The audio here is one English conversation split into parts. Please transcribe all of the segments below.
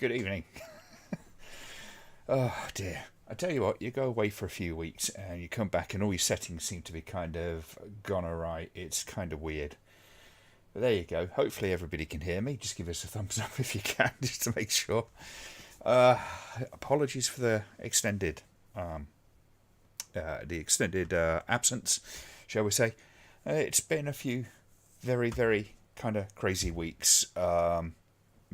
Good evening. Oh dear. I tell you what, you go away for a few weeks and you come back and all your settings seem to be kind of gone awry. It's kind of weird. But there you go. Hopefully everybody can hear me. Just give us a thumbs up if you can, just to make sure. Uh, Apologies for the extended absence, shall we say. It's been a few very, very kind of crazy weeks.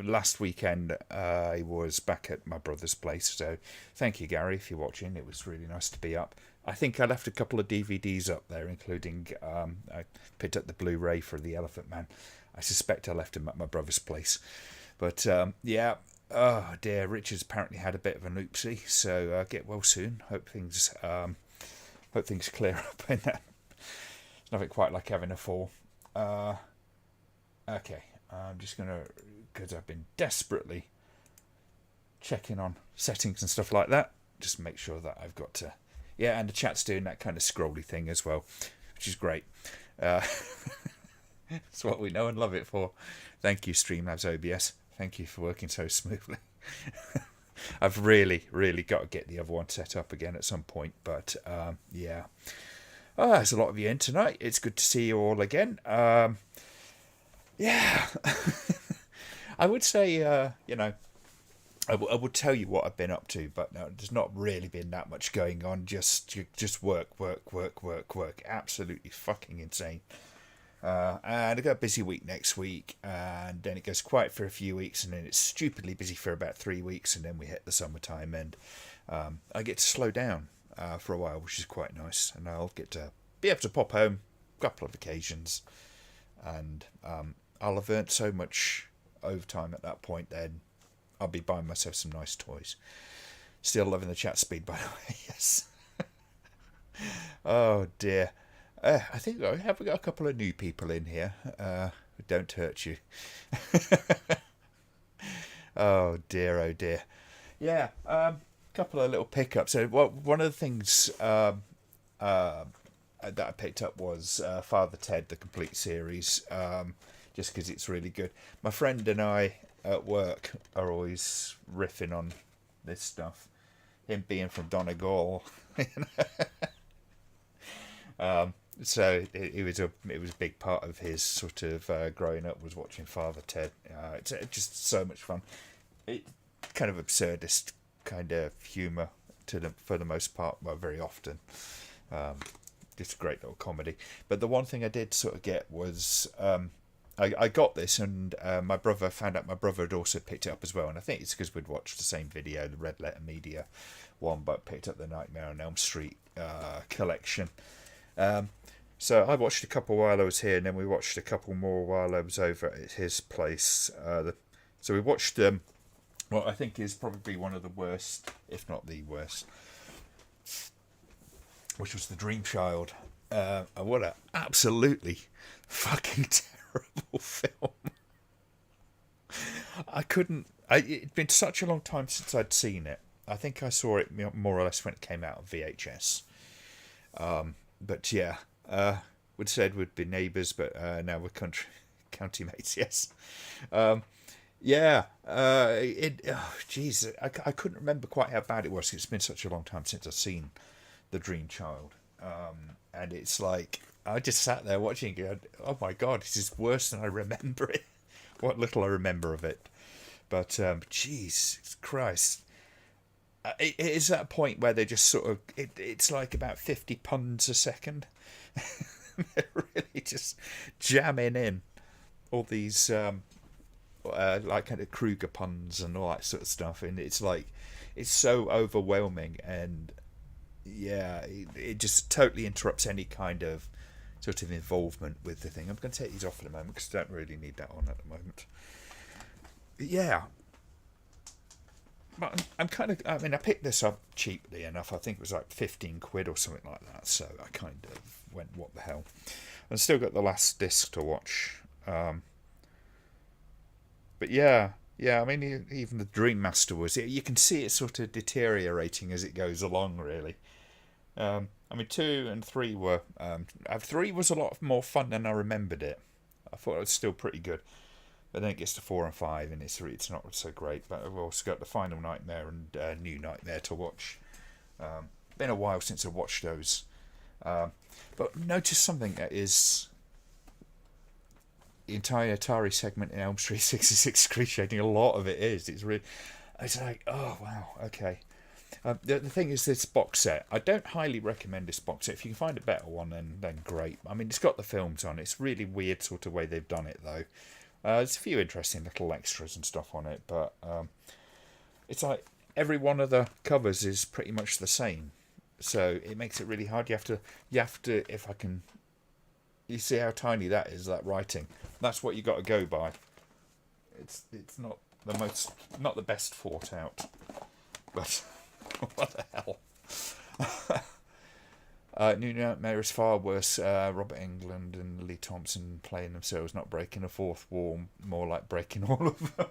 Last weekend I was back at my brother's place, so thank you, Gary, if you're watching. It was really nice to be up. I think I left a couple of DVDs up there, including I picked up the Blu-ray for The Elephant Man. I suspect I left him at my brother's place. But yeah, oh dear, Richard's apparently had a bit of an oopsie, so get well soon. Hope things clear up in that. It's nothing quite like having a fall. Okay, I'm just going to, because I've been desperately checking on settings and stuff like that, just make sure that I've got to, yeah, and the chat's doing that kind of scrolly thing as well, which is great. It's what we know and love it for. Thank you, Streamlabs OBS. Thank you for working so smoothly. I've really, really got to get the other one set up again at some point, but yeah. Oh, there's a lot of you in tonight. It's good to see you all again. Yeah. I would say, I would tell you what I've been up to, but no, there's not really been that much going on. Just work. Absolutely fucking insane. And I got a busy week next week, and then it goes quiet for a few weeks, and then it's stupidly busy for about 3 weeks, and then we hit the summertime, and I get to slow down for a while, which is quite nice, and I'll get to be able to pop home a couple of occasions, and I'll have earned so much overtime at that point. Then I'll be buying myself some nice toys. Still loving the chat speed, by the way. Yes. Oh dear. I think we have got a couple of new people in here. Don't hurt you. Oh dear, oh dear. Yeah, couple of little pickups. So one of the things that I picked up was Father Ted, the complete series, just because it's really good. My friend and I at work are always riffing on this stuff. Him being from Donegal. So it was a big part of his sort of growing up was watching Father Ted. It's just so much fun. It kind of absurdist kind of humour for the most part, well, very often. Just a great little comedy. But the one thing I did sort of get was I got this, and my brother found out my brother had also picked it up as well, and I think it's because we'd watched the same video, the Red Letter Media one, but picked up the Nightmare on Elm Street collection. So I watched a couple while I was here, and then we watched a couple more while I was over at his place. So we watched what I think is probably one of the worst, if not the worst, which was The Dream Child. What a absolutely fucking terrible film. It'd been such a long time since I'd seen it. I think I saw it more or less when it came out on VHS. But yeah, we'd said we'd be neighbours, but now we're county mates. Yes. Yeah. Jeez, I couldn't remember quite how bad it was. It's been such a long time since I've seen The Dream Child, and it's like I just sat there watching it. Going, oh my god, this is worse than I remember it. What little I remember of it, but Jesus Christ. It is at a point where they just sort of it's like about 50 puns a second. They're really just jamming in all these like kind of Kruger puns and all that sort of stuff, and it's like it's so overwhelming, and yeah, it just totally interrupts any kind of sort of involvement with the thing. I'm going to take these off in a moment because I don't really need that on at the moment. But yeah. But I'm kind of, I mean, I picked this up cheaply enough. I think it was like 15 quid or something like that. So I kind of went, what the hell. And still got the last disc to watch. But yeah, I mean, even the Dream Master was, you can see it sort of deteriorating as it goes along, really. I mean, 2 and 3 were, 3 was a lot more fun than I remembered it. I thought it was still pretty good. but then it gets to 4 and 5, and it's not so great. But I've also got the Final Nightmare and New Nightmare to watch. Been a while since I watched those. But notice something that is the entire Atari segment in Elm Street 66 excruciating. A lot of it is. It's like, oh wow, okay. The thing is, this box set, I don't highly recommend this box set. If you can find a better one, then great. I mean, it's got the films on it. It's really weird sort of way they've done it, though. There's a few interesting little extras and stuff on it, but it's like every one of the covers is pretty much the same. So it makes it really hard. You have to, if I can, you see how tiny that is, that writing. That's what you got to go by. It's not the best thought out, but what the hell. New Nightmare is far worse. Robert Englund and Lee Thompson playing themselves, not breaking a fourth wall, more like breaking all of them.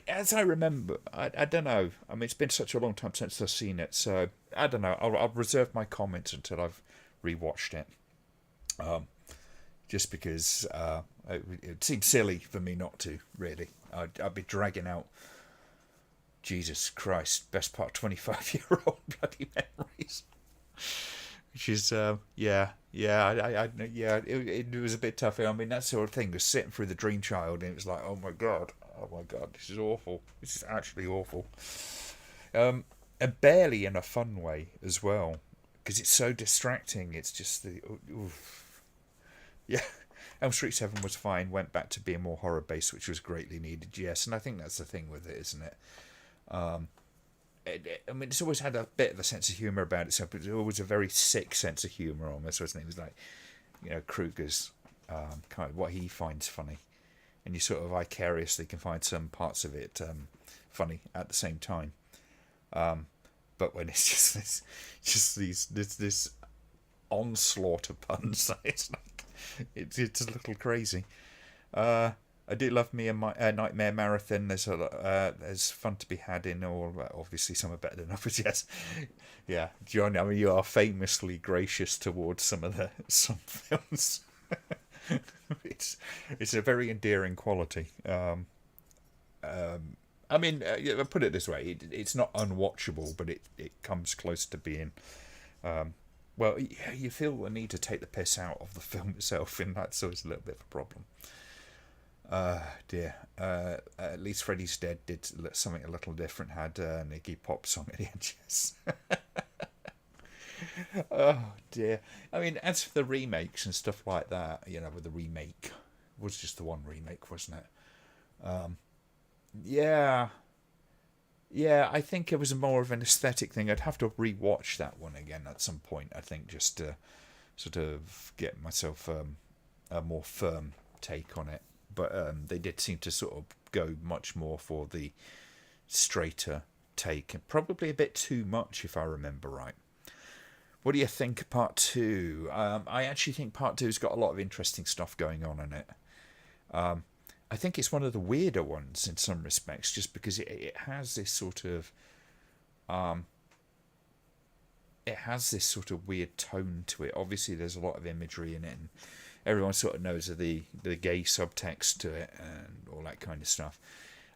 As I remember, I don't know. I mean, it's been such a long time since I've seen it, so I don't know. I'll reserve my comments until I've rewatched it. Just because it seems silly for me not to, really. I'd be dragging out, Jesus Christ, best part 25-year-old bloody memories. Which is, it was a bit tough. I mean, that sort of thing was sitting through the Dream Child, and it was like, oh my god, this is awful. This is actually awful. And barely in a fun way as well, because it's so distracting. It's just the, yeah. Elm Street 7 was fine, went back to being more horror-based, which was greatly needed, yes, and I think that's the thing with it, isn't it? I mean, it's always had a bit of a sense of humour about itself, but it's always a very sick sense of humour almost, wasn't it? It was like, Kruger's kind of what he finds funny, and you sort of vicariously can find some parts of it funny at the same time. But when it's just this onslaught of puns, it's like it's a little crazy. I do love me a Nightmare Marathon. There's fun to be had in all. Obviously, some are better than others. Yes, yeah, John. I mean, you are famously gracious towards some films. It's a very endearing quality. I mean, I'll put it this way: it's not unwatchable, but it comes close to being. Well, you feel the need to take the piss out of the film itself, and that's always a little bit of a problem. Dear. At least Freddy's Dead did something a little different. Had an Iggy Pop song at the end. Yes. Oh dear. I mean, as for the remakes and stuff like that, with the remake, it was just the one remake, wasn't it? Yeah. Yeah, I think it was more of an aesthetic thing. I'd have to rewatch that one again at some point, I think, just to sort of get myself a more firm take on it. But they did seem to sort of go much more for the straighter take, and probably a bit too much, if I remember right. What do you think of part 2? I actually think part 2's got a lot of interesting stuff going on in it. I think it's one of the weirder ones in some respects, just because it has this sort of weird tone to it. Obviously, there's a lot of imagery in it, and everyone sort of knows of the gay subtext to it and all that kind of stuff.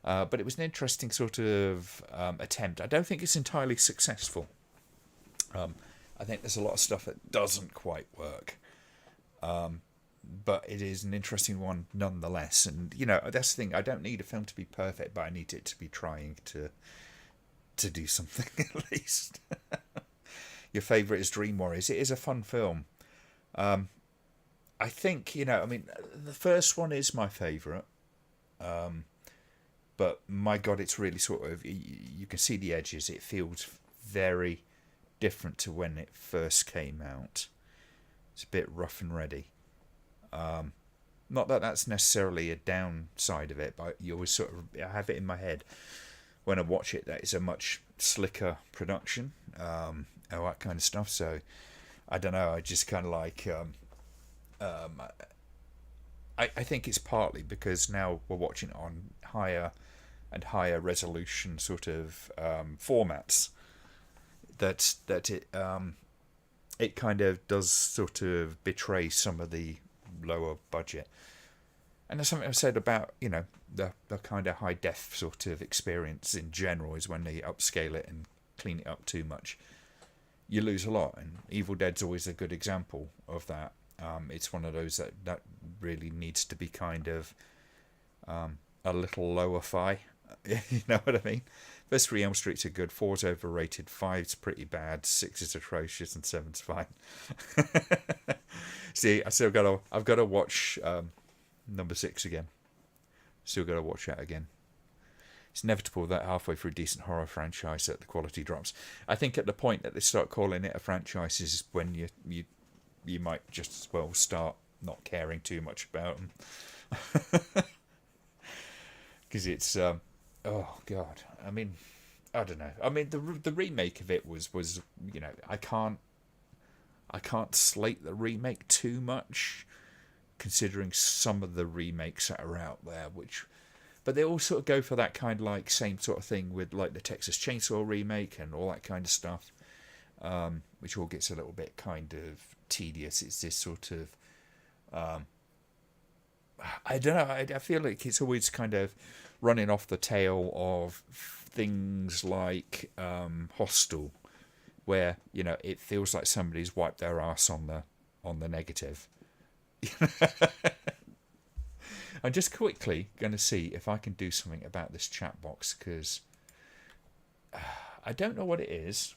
But it was an interesting sort of attempt. I don't think it's entirely successful. I think there's a lot of stuff that doesn't quite work. But it is an interesting one nonetheless. And, that's the thing. I don't need a film to be perfect, but I need it to be trying to do something at least. Your favourite is Dream Warriors. It is a fun film. I think, the first one is my favourite. But my God, it's really sort of, you can see the edges. It feels very different to when it first came out. It's a bit rough and ready. Not that that's necessarily a downside of it, but you always sort of, I have it in my head when I watch it that it's a much slicker production, all that kind of stuff. So I don't know, I just kind of like I think it's partly because now we're watching it on higher and higher resolution sort of formats that it kind of does sort of betray some of the lower budget. And there's something I said about, the kind of high def sort of experience in general is when they upscale it and clean it up too much, you lose a lot. And Evil Dead's always a good example of that. It's one of those that really needs to be kind of a little lower-fi. You know what I mean? First 3 Elm Streets are good, 4's overrated, 5's pretty bad, 6 is atrocious, and 7's fine. See, I've got to watch number 6 again. Still got to watch that again. It's inevitable that halfway through a decent horror franchise that the quality drops. I think at the point that they start calling it a franchise is when you might just as well start not caring too much about them. Because it's oh god, I mean, I don't know. I mean, the remake of it was I can't slate the remake too much, considering some of the remakes that are out there, but they all sort of go for that kind of like same sort of thing with like the Texas Chainsaw remake and all that kind of stuff, which all gets a little bit kind of tedious. It's this sort of I don't know. I feel like it's always kind of running off the tail of things like Hostel, where it feels like somebody's wiped their ass on the negative. I'm just quickly going to see if I can do something about this chat box, because I don't know what it is.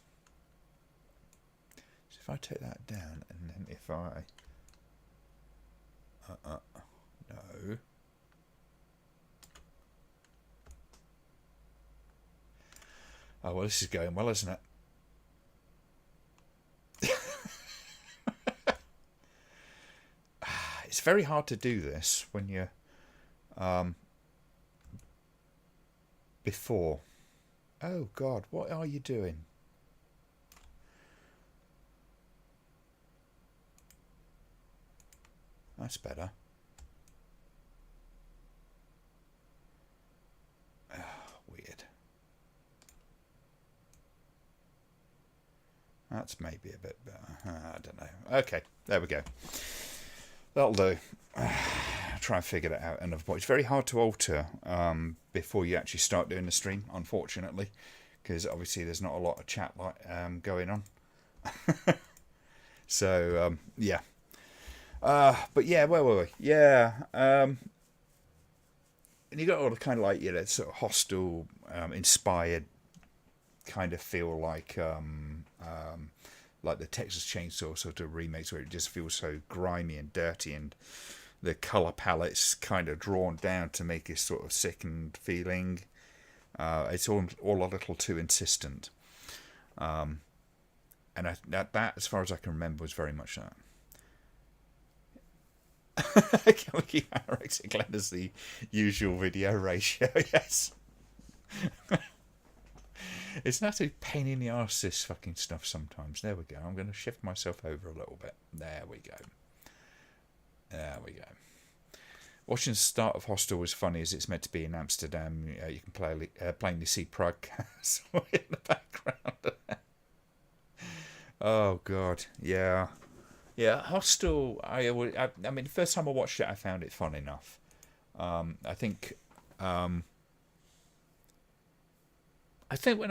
So if I take that down, and then if I no. Oh, well, this is going well, isn't it? It's very hard to do this when you're before. Oh, God, what are you doing? That's better. Weird. That's maybe a bit better. I don't know. Okay, there we go. That'll do. Try and figure that out another point. It's very hard to alter before you actually start doing the stream, unfortunately, because obviously there's not a lot of chat going on. So yeah. But yeah, where were we? Yeah. And you got all the kind of like sort of Hostel inspired kind of feel like the Texas Chainsaw sort of remakes, where it just feels so grimy and dirty, and the colour palette's kind of drawn down to make it sort of sickened feeling. It's all a little too insistent. And that, as far as I can remember, was very much that. Can we keep anorexic Glenn as the usual video ratio? Yes. It's not a pain in the arse, this fucking stuff sometimes. There we go. I'm going to shift myself over a little bit. There we go. There we go. Watching the start of Hostel was funny, as it's meant to be in Amsterdam. You can plainly see Prague Castle in the background. Oh, God. Yeah. Yeah, Hostel, I mean, the first time I watched it, I found it fun enough. I think when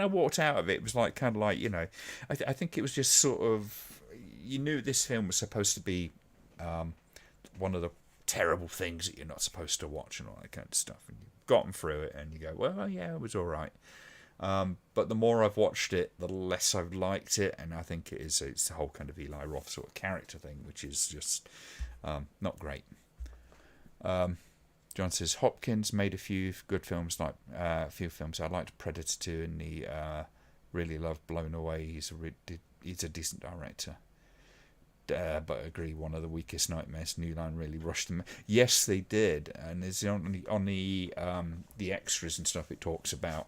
I walked out of it, it was like kind of like, I think it was just sort of, you knew this film was supposed to be one of the terrible things that you're not supposed to watch and all that kind of stuff. And you've gotten through it and you go, well, yeah, it was all right. But the more I've watched it, the less I've liked it, and I think it's the whole kind of Eli Roth sort of character thing, which is just not great. John says Hopkins made a few good films, like a few films I liked, Predator 2, and he really loved Blown Away. He's a decent director. But I agree, one of the weakest Nightmares. New Line really rushed them. Yes, they did, and there's on the extras and stuff it talks about.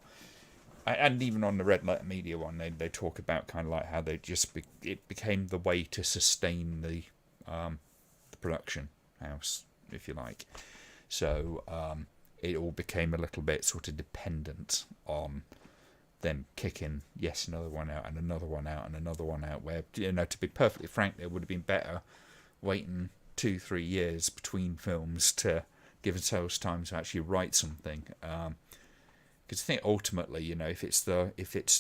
And even on the Red Letter Media one, they talk about kind of like how they just it became the way to sustain the production house, if you like. So it all became a little bit sort of dependent on them kicking another one out and another one out and another one out. Where to be perfectly frank, it would have been better waiting 2-3 years between films to give themselves time to actually write something. Because I think ultimately, if it's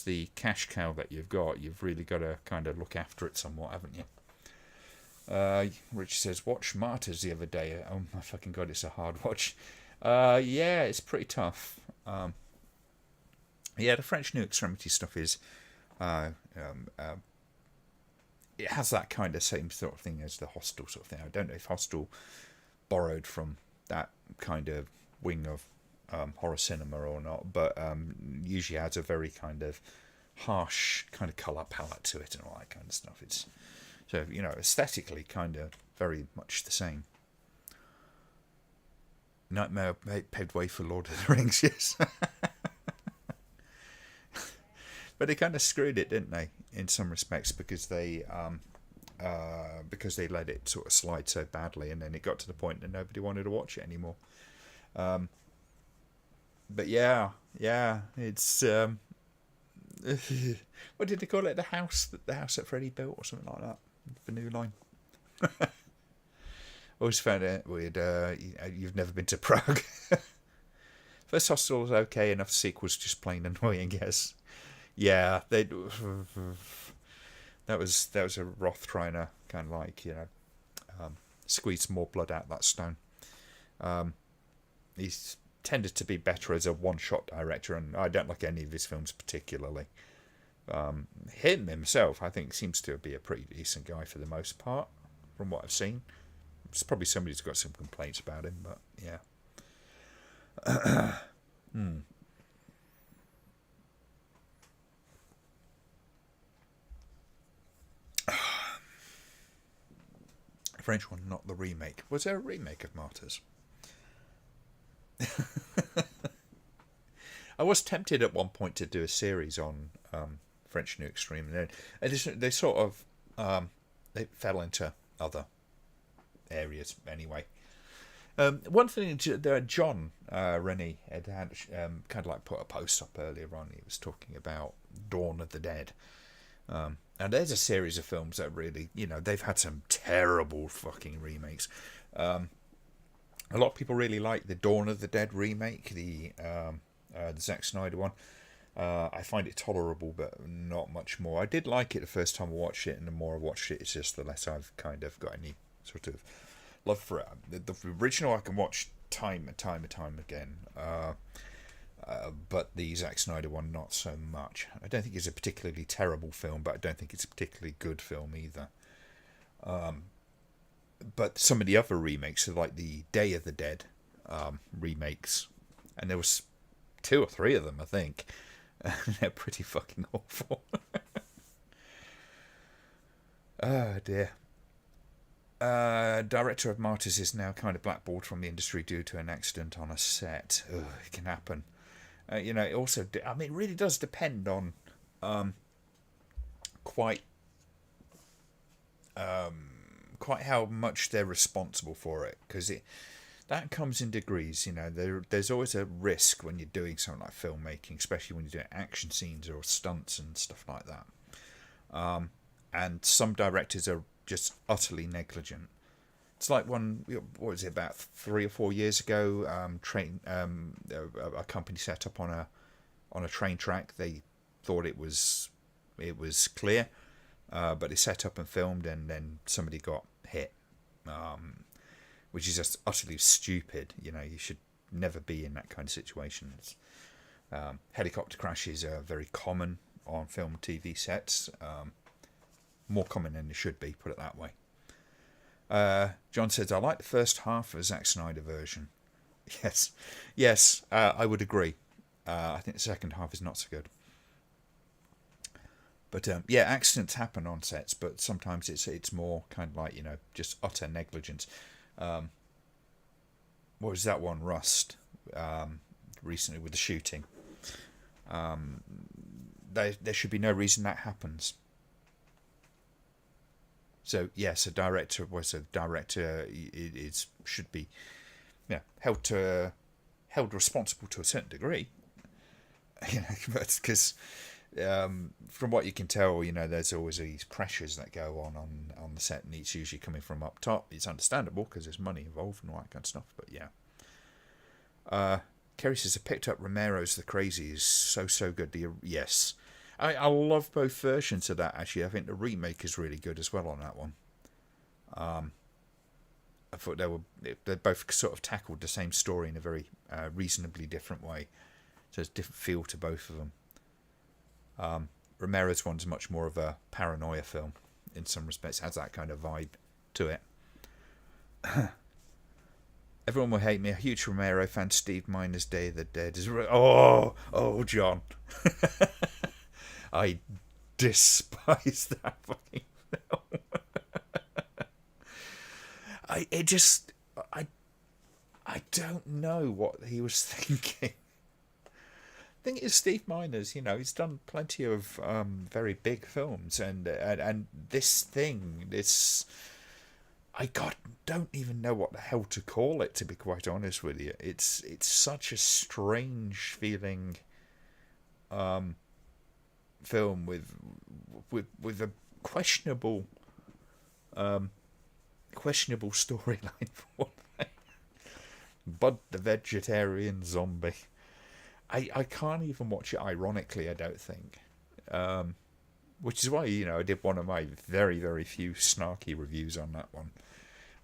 the cash cow that you've got, you've really got to kind of look after it somewhat, haven't you? Rich says, watch Martyrs the other day. Oh my fucking god, it's a hard watch. Yeah, it's pretty tough. Yeah, the French New Extremity stuff is, it has that kind of same sort of thing as the Hostel sort of thing. I don't know if Hostel borrowed from that kind of wing of horror cinema or not, but usually has a very kind of harsh kind of colour palette to it and all that kind of stuff. It's so, aesthetically kind of very much the same. Nightmare paved way for Lord of the Rings, yes. But they kind of screwed it, didn't they, in some respects, because they let it sort of slide so badly, and then it got to the point that nobody wanted to watch it anymore. But yeah, it's what did they call it? The house that Freddie built, or something like that. The New Line. Always found it weird. You've never been to Prague. First Hostel was okay enough. Sequel's just plain annoying. Yes. Yeah, that was a Roth trying to kind of like squeeze more blood out of that stone. He's tended to be better as a one-shot director, and I don't like any of his films particularly. Him himself, I think, seems to be a pretty decent guy for the most part, from what I've seen. It's probably somebody who's got some complaints about him, but yeah. French one, not the remake. Was there a remake of Martyrs? I was tempted at one point to do a series on French New Extreme, and then they sort of they fell into other areas anyway. One thing that John Rennie had kind of like put a post up earlier on. He was talking about Dawn of the Dead. And there's a series of films that really, they've had some terrible fucking remakes. A lot of people really like the Dawn of the Dead remake, the Zack Snyder one. I find it tolerable, but not much more. I did like it the first time I watched it, and the more I watched it, it's just the less I've kind of got any sort of love for it. The original I can watch time and time and time again. But the Zack Snyder one, not so much. I don't think it's a particularly terrible film, but I don't think it's a particularly good film either. But some of the other remakes are like the Day of the Dead remakes, and there was 2 or 3 of them, I think. They're pretty fucking awful. Oh dear. Director of Martyrs is now kind of blackballed from the industry due to an accident on a set. Ugh, it can happen. It also, it really does depend on quite how much they're responsible for it, because that comes in degrees. There's always a risk when you're doing something like filmmaking, especially when you're doing action scenes or stunts and stuff like that. And some directors are just utterly negligent. It's like one, what was it, about 3 or 4 years ago? A company set up on a train track. They thought it was clear, but they set up and filmed, and then somebody got hit, which is just utterly stupid. You should never be in that kind of situation. Helicopter crashes are very common on film and TV sets, more common than they should be. Put it that way. John says, I like the first half of the Zack Snyder version. Yes, I would agree. I think the second half is not so good. But accidents happen on sets, but sometimes it's more kind of like, just utter negligence. What was that one, Rust, recently with the shooting? There should be no reason that happens. So yes, a director should be held responsible to a certain degree. Because from what you can tell, there's always these pressures that go on the set, and it's usually coming from up top. It's understandable because there's money involved and all that kind of stuff. But yeah, Kerry says, I picked up Romero's The Crazy is so good. Yes. I love both versions of that, actually. I think the remake is really good as well on that one. I thought they both sort of tackled the same story in a very reasonably different way. So there's a different feel to both of them. Romero's one's much more of a paranoia film in some respects, has that kind of vibe to it. Everyone will hate me. A huge Romero fan. Steve Miner's Day of the Dead is... Oh, John. I despise that fucking film. I don't know what he was thinking. The thing is, Steve Miner's, he's done plenty of very big films, and this, I don't even know what the hell to call it, to be quite honest with you. It's such a strange feeling film with a questionable storyline for one thing. Bud the vegetarian zombie. I can't even watch it ironically, I don't think. Which is why, I did one of my very, very few snarky reviews on that one.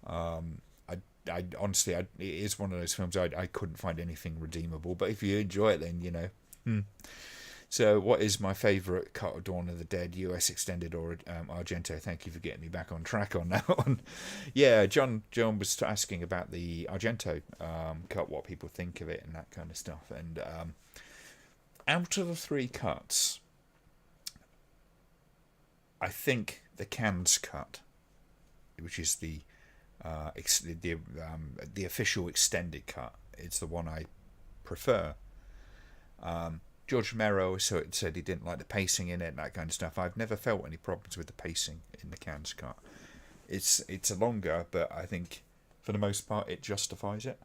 I honestly, it is one of those films I couldn't find anything redeemable. But if you enjoy it, then, So, what is my favourite cut of Dawn of the Dead, US Extended or Argento? Thank you for getting me back on track on that one. Yeah, John was asking about the Argento cut, what people think of it and that kind of stuff. And out of the three cuts, I think the Cannes cut, which is the official extended cut, is the one I prefer. George Romero said he didn't like the pacing in it and that kind of stuff. I've never felt any problems with the pacing in the Cannes cut. It's a longer, but I think for the most part it justifies it.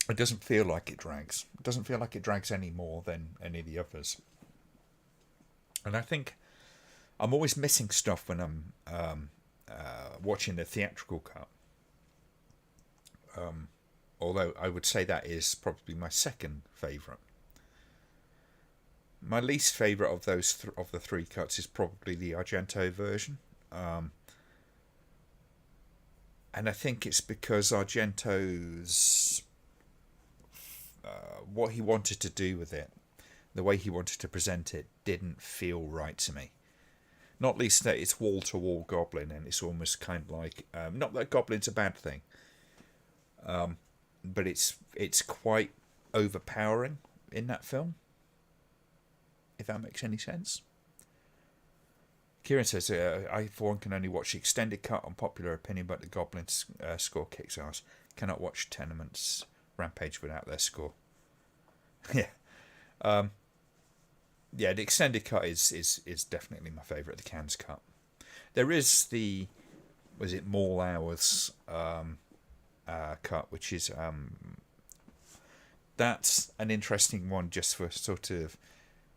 It doesn't feel like it drags. It doesn't feel like it drags any more than any of the others. And I think I'm always missing stuff when I'm watching the theatrical cut. Although I would say that is probably my second favourite. My least favourite of those of the three cuts is probably the Argento version. And I think it's because Argento's... what he wanted to do with it, the way he wanted to present it, didn't feel right to me. Not least that it's wall-to-wall Goblin, and it's almost kind of like... not that Goblin's a bad thing. But it's quite overpowering in that film, if that makes any sense. Kieran says, I for one can only watch the extended cut on popular opinion, but the Goblin's score kicks ass. Cannot watch Tenement's Rampage without their score. Yeah. Yeah, the extended cut is definitely my favourite, the Cannes cut. There is the, was it Mall Hours cut, which is that's an interesting one just for sort of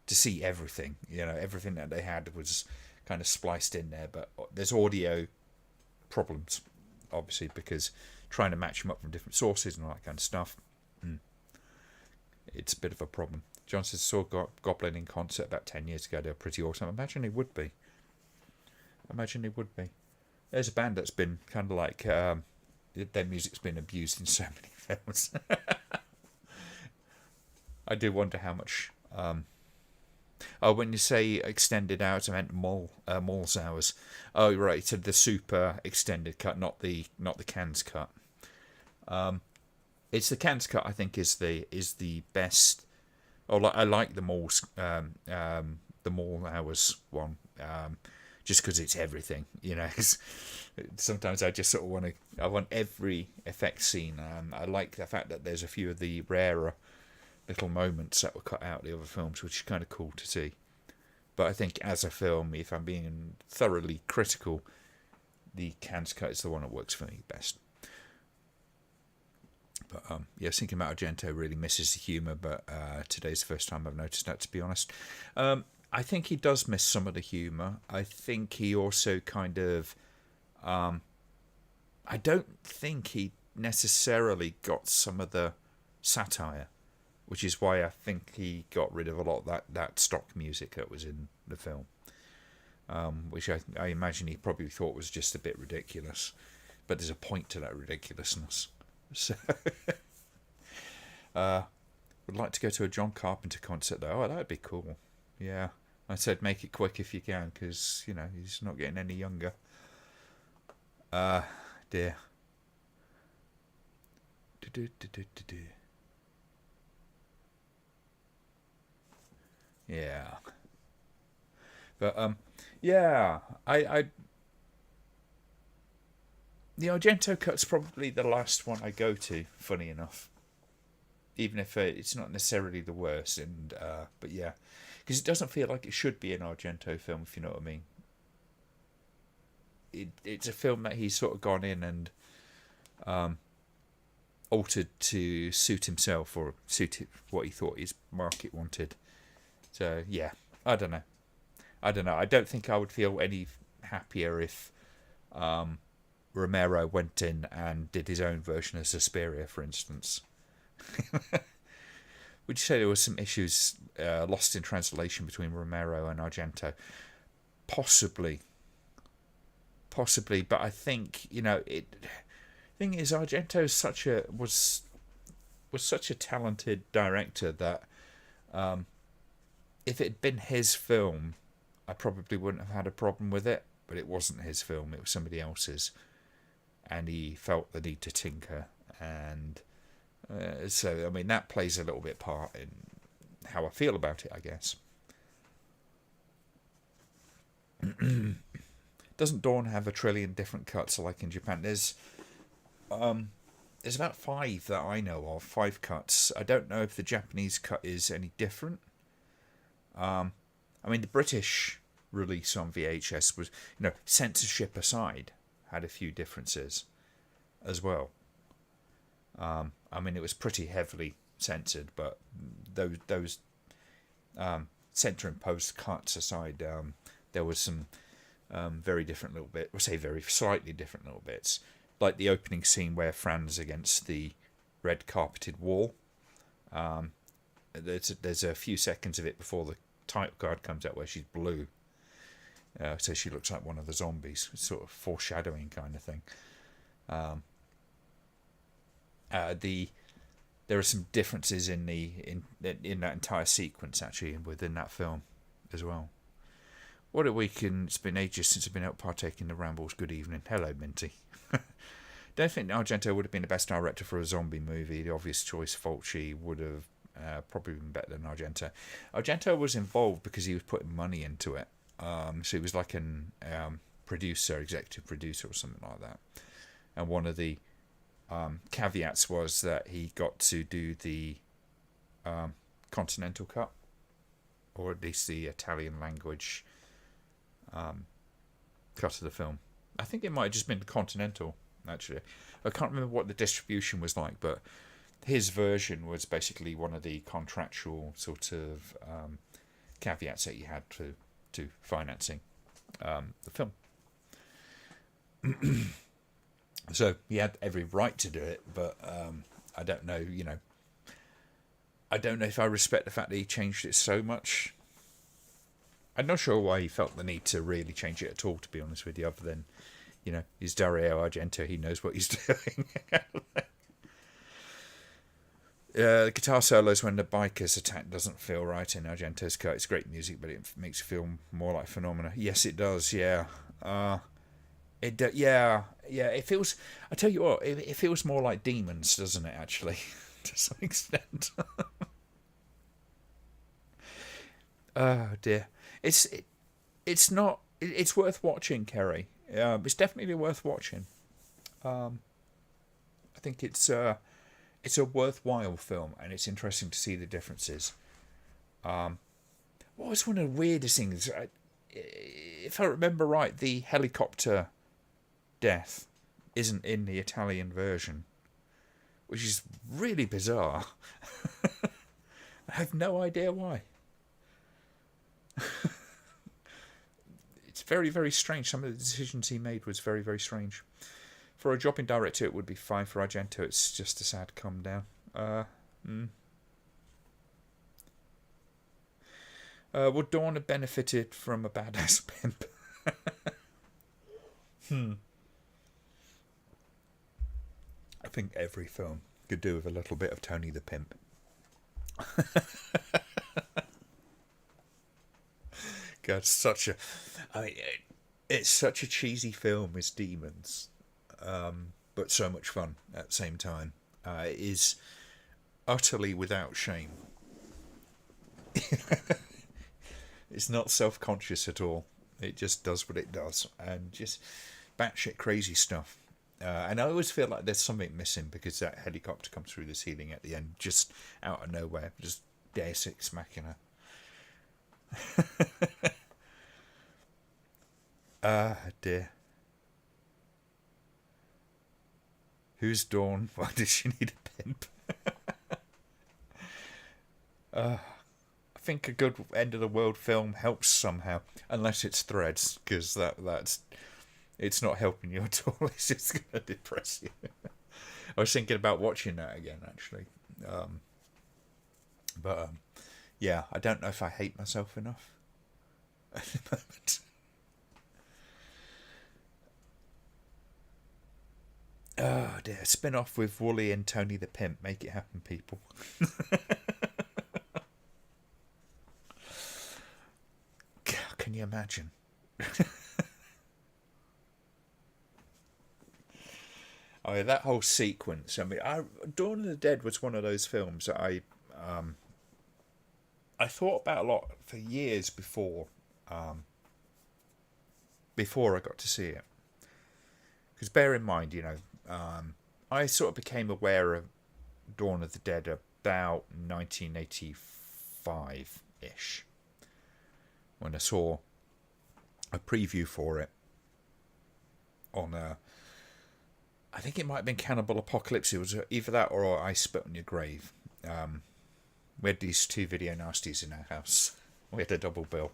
to see everything. Everything that they had was kind of spliced in there, but there's audio problems, obviously, because trying to match them up from different sources and all that kind of stuff, it's a bit of a problem. John says, saw Goblin in concert about 10 years ago. They were pretty awesome. I imagine he would be. There's a band that's been kind of like... their music's been abused in so many films. I do wonder how much... when you say extended hours, I meant Mall's hours. Oh, right, so the super extended cut, not the Cannes cut. It's the Cannes cut, I think, is the best. I like the Mall hours one. Just because it's everything, Sometimes I just sort of I want every effect scene. I like the fact that there's a few of the rarer little moments that were cut out of the other films, which is kind of cool to see. But I think as a film, if I'm being thoroughly critical, the Cannes cut is the one that works for me best. But thinking about Argento really misses the humour, but today's the first time I've noticed that, to be honest. I think he does miss some of the humour. I think he also kind of... I don't think he necessarily got some of the satire, which is why I think he got rid of a lot of that stock music that was in the film, which I imagine he probably thought was just a bit ridiculous. But there's a point to that ridiculousness. So, would like to go to a John Carpenter concert though. Oh, that'd be cool. Yeah, I said make it quick if you can, because he's not getting any younger. Dear. Yeah. But yeah, I the Argento cut's probably the last one I go to. Funny enough, even if it's not necessarily the worst, and but yeah, because it doesn't feel like it should be an Argento film, if you know what I mean. It's a film that he's sort of gone in and altered to suit himself or suit what he thought his market wanted. So yeah, I don't know. I don't think I would feel any happier if Romero went in and did his own version of Suspiria, for instance. Would you say there were some issues lost in translation between Romero and Argento? Possibly, but I think thing is, Argento was such a talented director that if it had been his film, I probably wouldn't have had a problem with it. But it wasn't his film; it was somebody else's, and he felt the need to tinker, and so I mean that plays a little bit part in how I feel about it, I guess. Doesn't Dawn have a trillion different cuts like in Japan? There's about 5 that I know of, 5 cuts. I don't know if the Japanese cut is any different. I mean, the British release on VHS was, censorship aside, had a few differences as well. I mean, it was pretty heavily censored, but those censor-imposed cuts aside, there was some very different little bit, or say very slightly different little bits, like the opening scene where Fran's against the red carpeted wall. There's a few seconds of it before the title card comes out where she's blue, so she looks like one of the zombies, sort of foreshadowing kind of thing. There are some differences in that entire sequence actually within that film as well. What a week, and it's been ages since I've been out partaking in the rambles. Good evening. Hello, Minty. Don't think Argento would have been the best director for a zombie movie. The obvious choice, Fulci, would have probably been better than Argento. Argento was involved because he was putting money into it. So he was like an executive producer or something like that. And one of the caveats was that he got to do the continental cut, or at least the Italian language cut of the film. I think it might have just been continental, actually. I can't remember what the distribution was like, but his version was basically one of the contractual sort of caveats that you had to financing the film. So he had every right to do it, but I don't know, I don't know if I respect the fact that he changed it so much. I'm not sure why he felt the need to really change it at all, to be honest with you, other than, he's Dario Argento, he knows what he's doing. The guitar solos when the bikers attack doesn't feel right in Argento's cut. It's great music, but it makes it feel more like Phenomena. Yes, it does, yeah. It feels, I tell you what, it feels more like Demons, doesn't it, actually, to some extent. Oh, dear. It's worth watching, Kerry. It's definitely worth watching. I think it's a worthwhile film, and it's interesting to see the differences. What was one of the weirdest things? If I remember right, the helicopter death isn't in the Italian version, which is really bizarre. I have no idea why. It's very, very strange. Some of the decisions he made was very, very strange. For a jobbing director, it would be fine. For Argento, it's just a sad come down. Would Dawn have benefited from a badass pimp? I think every film could do with a little bit of Tony the Pimp. God, it's such a cheesy film as Demons, but so much fun at the same time. It is utterly without shame. It's not self-conscious at all. It just does what it does, and just batshit crazy stuff. And I always feel like there's something missing, because that helicopter comes through the ceiling at the end, just out of nowhere, just Deus Ex Machina. Dear. Who's Dawn? Why does she need a pimp? I think a good end of the world film helps somehow, unless it's Threads, because that's it's not helping you at all. It's just going to depress you. I was thinking about watching that again, actually, but yeah, I don't know if I hate myself enough at the moment. Oh dear, spin off with Wooly and Tony the Pimp. Make it happen, people. Can you imagine? Oh, yeah, that whole sequence. I mean, Dawn of the Dead was one of those films that I thought about a lot for years before I got to see it. Because bear in mind, I sort of became aware of Dawn of the Dead about 1985-ish, when I saw a preview for it on I think it might have been Cannibal Apocalypse. It was either that or I Spit on Your Grave. We had these two video nasties in our house. We had a double bill.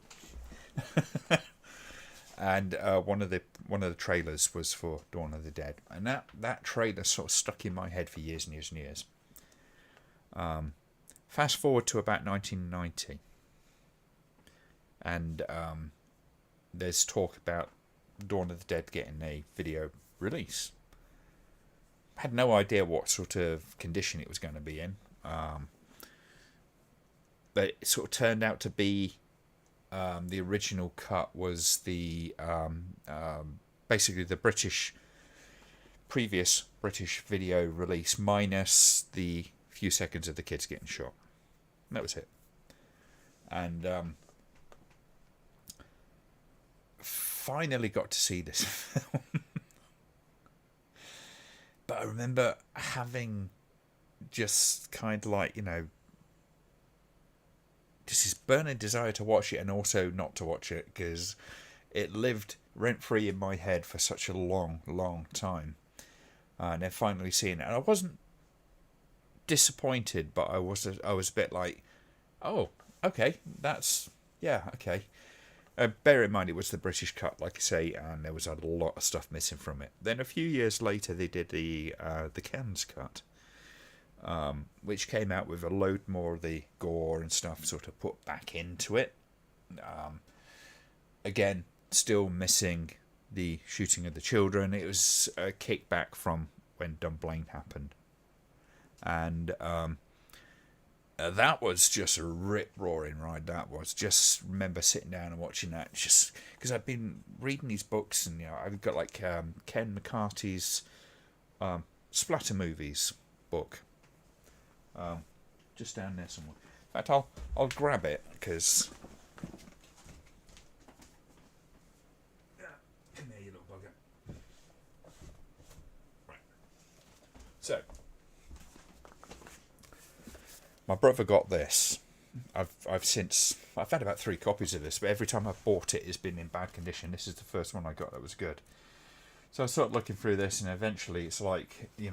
And one of the trailers was for Dawn of the Dead, and that trailer sort of stuck in my head for years and years and years. Fast forward to about 1990, and there's talk about Dawn of the Dead getting a video release. Had no idea what sort of condition it was going to be in, but it sort of turned out to be. The original cut was the basically the previous British video release minus the few seconds of the kids getting shot. And that was it. And finally got to see this film. But I remember having just kind of like, this is burning desire to watch it and also not to watch it, because it lived rent-free in my head for such a long, long time. And then finally seeing it, and I wasn't disappointed, but I was a bit like, oh, okay, okay. Bear in mind it was the British cut, like I say, and there was a lot of stuff missing from it. Then a few years later they did the Cannes cut. Which came out with a load more of the gore and stuff sort of put back into it. Again, still missing the shooting of the children. It was a kickback from when Dunblane happened. And that was just a rip-roaring ride, that was. Just remember sitting down and watching that, just because I've been reading these books, and I've got like Ken McCarthy's Splatter Movies book. Just down there somewhere. In fact, I'll grab it, because come here, you little bugger. Right. So my brother got this. I've had about 3 copies of this, but every time I've bought it, it's been in bad condition. This is the first one I got that was good. So I started looking through this, and eventually it's like, you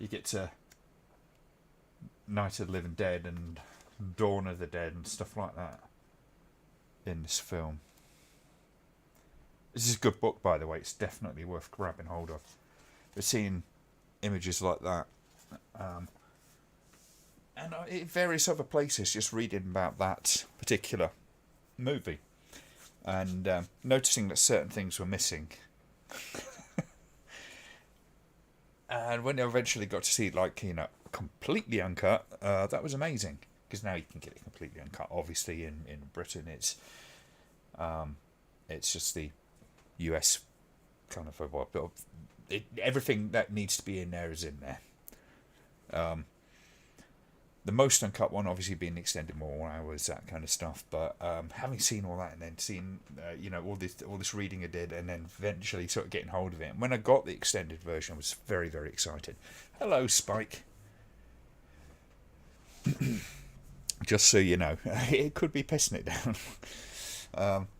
get to Night of the Living Dead and Dawn of the Dead and stuff like that in this film. This is a good book, by the way. It's definitely worth grabbing hold of. But seeing images like that, and in various other places, just reading about that particular movie, and noticing that certain things were missing. And when I eventually got to see it, like, completely uncut, that was amazing. Because now you can get it completely uncut. Obviously, in Britain, it's just the US kind of everything that needs to be in there is in there. The most uncut one, obviously, being extended more hours, that kind of stuff. But having seen all that, and then seeing all this reading I did, and then eventually sort of getting hold of it, and when I got the extended version, I was very, very excited. Hello, Spike. Just so you know, it could be pissing it down.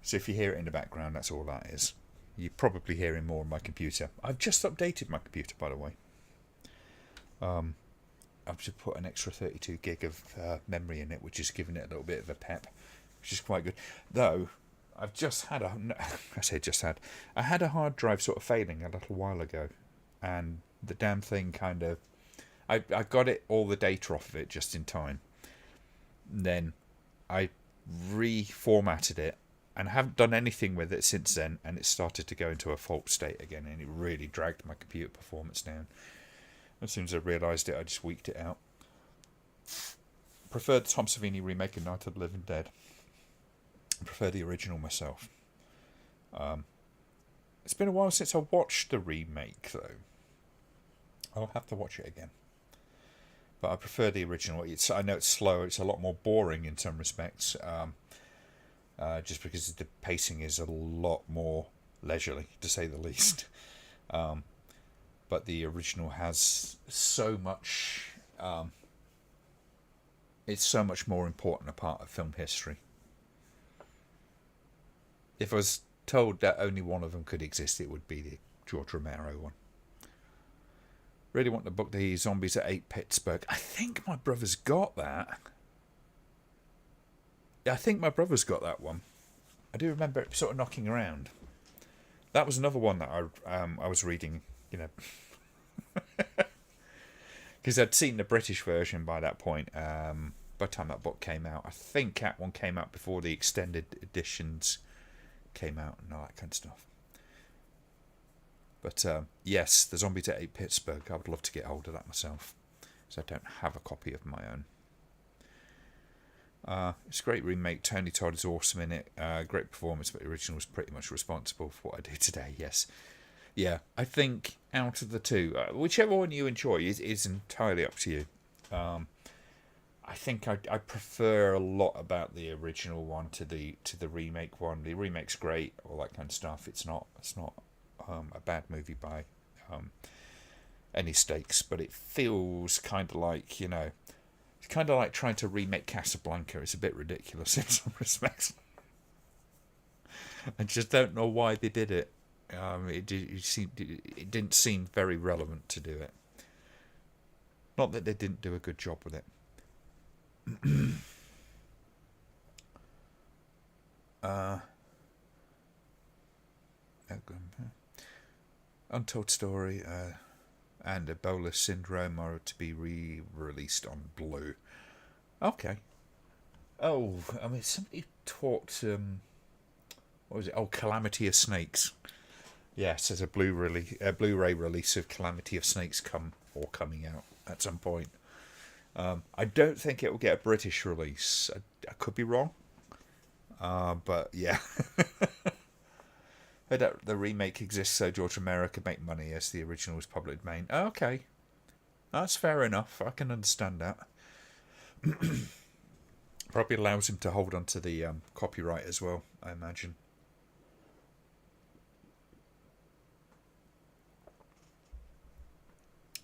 So if you hear it in the background, that's all that is. You're probably hearing more on my computer. I've just updated my computer, by the way. I've just put an extra 32 gig of memory in it, which is giving it a little bit of a pep, which is quite good. Though, I've just had I had a hard drive sort of failing a little while ago, and the damn thing kind of, I got it, all the data off of it just in time. Then I reformatted it and haven't done anything with it since then, and it started to go into a fault state again, and it really dragged my computer performance down. As soon as I realised it, I just weaked it out. Prefer the Tom Savini remake of Night of the Living Dead. I prefer the original myself. It's been a while since I watched the remake, though. I'll have to watch it again. But I prefer the original. I know it's slower. It's a lot more boring in some respects. Just because the pacing is a lot more leisurely, to say the least. But the original has so much. It's so much more important a part of film history. If I was told that only one of them could exist, it would be the George Romero one. Really want to book the Zombies at 8 Pittsburgh. I think my brother's got that. I think my brother's got that one. I do remember it sort of knocking around. That was another one that I was reading, because I'd seen the British version by that point. By the time that book came out, I think that one came out before the extended editions came out and all that kind of stuff. But yes, the Zombies at 8 Pittsburgh. I would love to get hold of that myself, because I don't have a copy of my own. It's a great remake. Tony Todd is awesome in it. Great performance, but the original was pretty much responsible for what I do today. Yes, yeah. I think out of the two, whichever one you enjoy is entirely up to you. I think I prefer a lot about the original one to the remake one. The remake's great, all that kind of stuff. It's not a bad movie by any stakes, but it feels kind of like, it's kind of like trying to remake Casablanca. It's a bit ridiculous in some respects. I just don't know why they did it. It didn't seem very relevant to do it. Not that they didn't do a good job with it. Untold Story and Ebola Syndrome are to be re-released on Blue. Okay. Oh, I mean, somebody talked. What was it? Oh, Calamity of Snakes. Yes, there's a Blu-ray release of Calamity of Snakes coming out at some point. I don't think it will get a British release. I could be wrong. But yeah. That the remake exists so George Romero could make money as the original was public domain. Okay. That's fair enough. I can understand that. Probably allows him to hold on to the copyright as well, I imagine.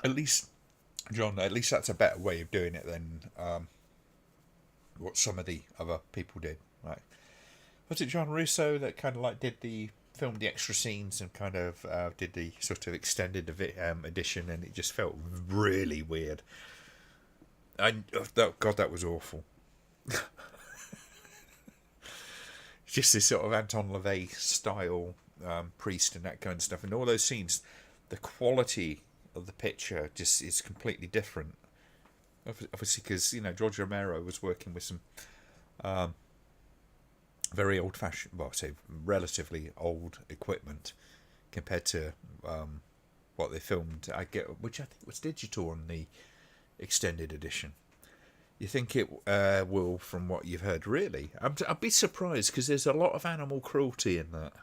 At least, John, that's a better way of doing it than what some of the other people did. Right? Was it John Russo that kind of like filmed the extra scenes and kind of did the sort of extended edition, and it just felt really weird. God, that was awful. Just this sort of Anton LaVey style priest and that kind of stuff, and all those scenes, the quality of the picture just is completely different. Obviously, because George Romero was working with some very old-fashioned, well, I say relatively old equipment compared to what they filmed. Which I think was digital on the extended edition. You think it will, from what you've heard? Really, I'd be surprised because there's a lot of animal cruelty in that,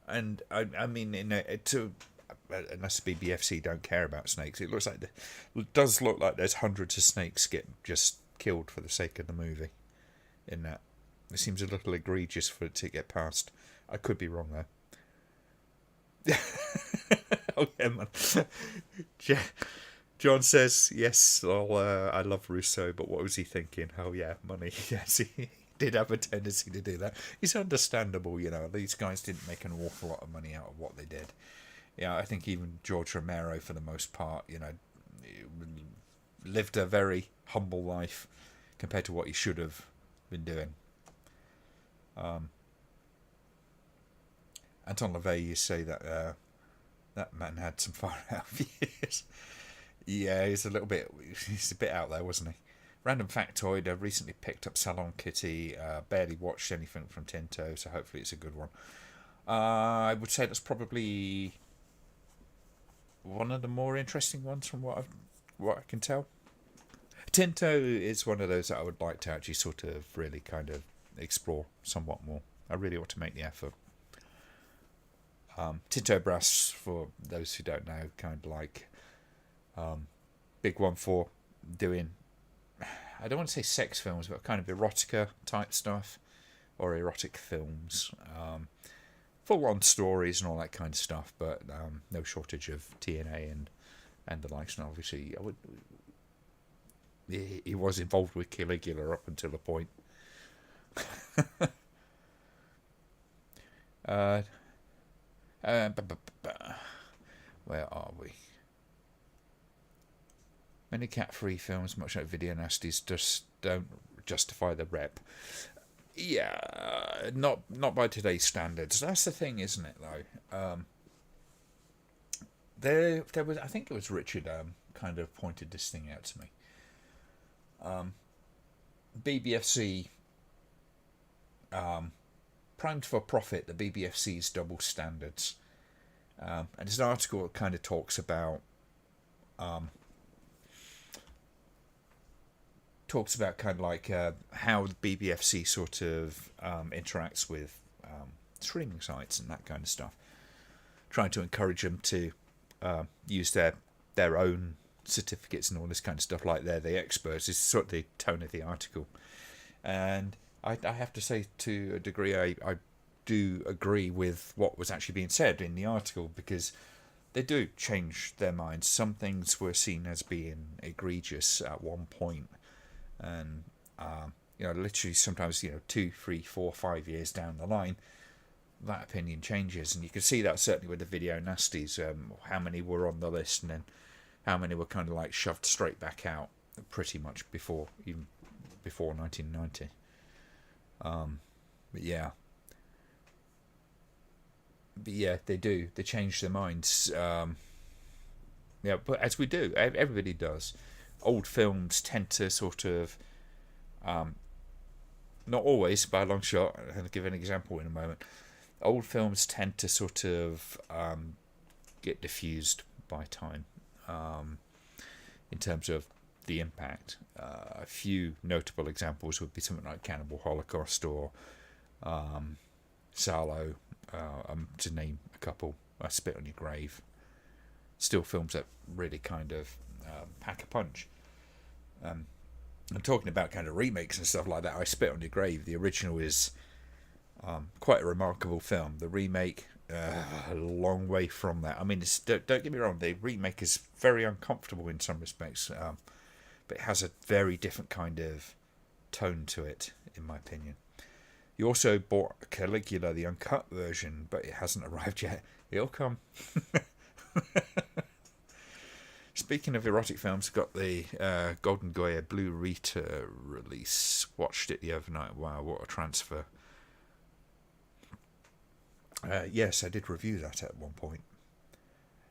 and I mean, unless the BBFC don't care about snakes, it does look like there's hundreds of snakes get just killed for the sake of the movie. In that, it seems a little egregious for it to get past. I could be wrong though. Oh yeah, man. John says, yes, I love Russo, but what was he thinking? Oh yeah, money. Yes, he did have a tendency to do that. It's understandable, these guys didn't make an awful lot of money out of what they did. Yeah, I think even George Romero, for the most part, lived a very humble life compared to what he should have been doing. Anton LaVey, you say that that man had some far out views. Yeah, he's a bit out there, wasn't he? Random factoid, I recently picked up Salon Kitty, barely watched anything from Tinto, so hopefully it's a good one. I would say that's probably one of the more interesting ones from what I can tell. Tinto is one of those that I would like to actually sort of really kind of explore somewhat more. I really want to make the effort. Tinto Brass, for those who don't know, kind of like big one for doing, I don't want to say sex films, but kind of erotica type stuff, or erotic films, full on stories and all that kind of stuff, but no shortage of TNA and the likes. And obviously, he was involved with Caligula up until a point. Where are we? Many cat-free films, much like video nasties, just don't justify the rep. Yeah, not by today's standards. That's the thing, isn't it? Though, there was, I think it was Richard, kind of pointed this thing out to me. BBFC, primed for profit. The BBFC's double standards, and there's an article that kind of talks about. Kind of like how the BBFC sort of interacts with streaming sites and that kind of stuff, trying to encourage them to use their own certificates and all this kind of stuff, like they're the experts. Is sort of the tone of the article, and I have to say, to a degree, I do agree with what was actually being said in the article, because they do change their minds. Some things were seen as being egregious at one point, and literally sometimes 2, 3, 4, 5 years down the line, that opinion changes. And you can see that certainly with the video nasties, how many were on the list and then how many were kind of like shoved straight back out pretty much before 1990. But yeah, they change their minds. But as we do, everybody does. Old films tend to sort of, not always by a long shot, I'll give an example in a moment. Old films tend to sort of get diffused by time, in terms of the impact. A few notable examples would be something like Cannibal Holocaust or Salo, to name a couple. Spit on Your Grave. Still films that really kind of pack a punch. I'm talking about kind of remakes and stuff like that. I Spit on Your Grave, the original is quite a remarkable film. The remake, a long way from that. I mean, don't get me wrong, the remake is very uncomfortable in some respects, but it has a very different kind of tone to it, in my opinion. You also bought Caligula, the uncut version, but it hasn't arrived yet. It'll come. Speaking of erotic films, got the Golden Goya Blue Rita release. Watched it the other night. Wow, what a transfer. Yes, I did review that at one point.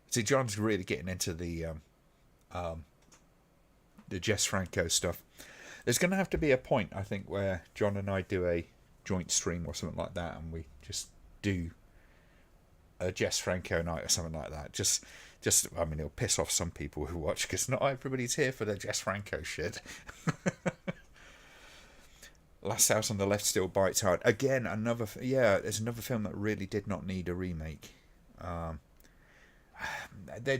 See, John's really getting into the Jess Franco stuff. There's going to have to be a point, I think, where John and I do a joint stream or something like that, and we just do a Jess Franco night or something like that. Just, I mean, it'll piss off some people who watch, because not everybody's here for the Jess Franco shit. Last House on the Left still bites hard. Again, there's another film that really did not need a remake. They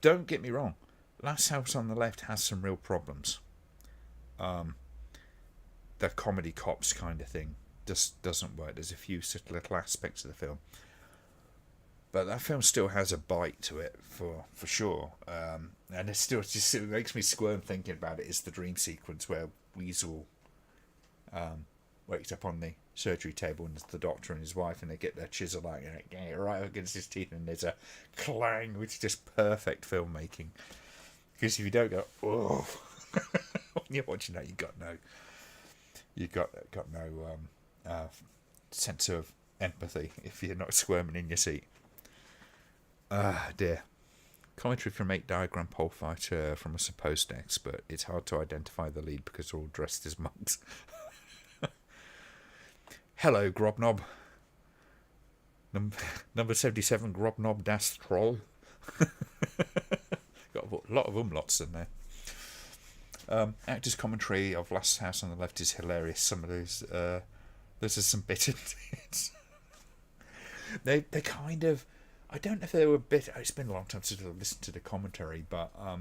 don't get me wrong. Last House on the Left has some real problems. The comedy cops kind of thing just doesn't work. There's a few little aspects of the film, but that film still has a bite to it for sure. And it makes me squirm thinking about it. Is the dream sequence where Weasel wakes up on the surgery table and it's the doctor and his wife, and they get their chisel out right against his teeth, and there's a clang, which is just perfect filmmaking. Because if you don't go, oh, when you're watching that, you got no sense of empathy if you're not squirming in your seat. Ah, dear. Commentary from 8 Diagram Pole Fighter from a supposed expert. It's hard to identify the lead because they're all dressed as monks. Hello, Grobnob. Number 77, Grobnob Das Troll. Got a lot of umlauts in there. Actors' commentary of Last House on the Left is hilarious. Some of those, there's some bitter bits. they kind of, I don't know if they were bitter. It's been a long time since I've listened to the commentary, but I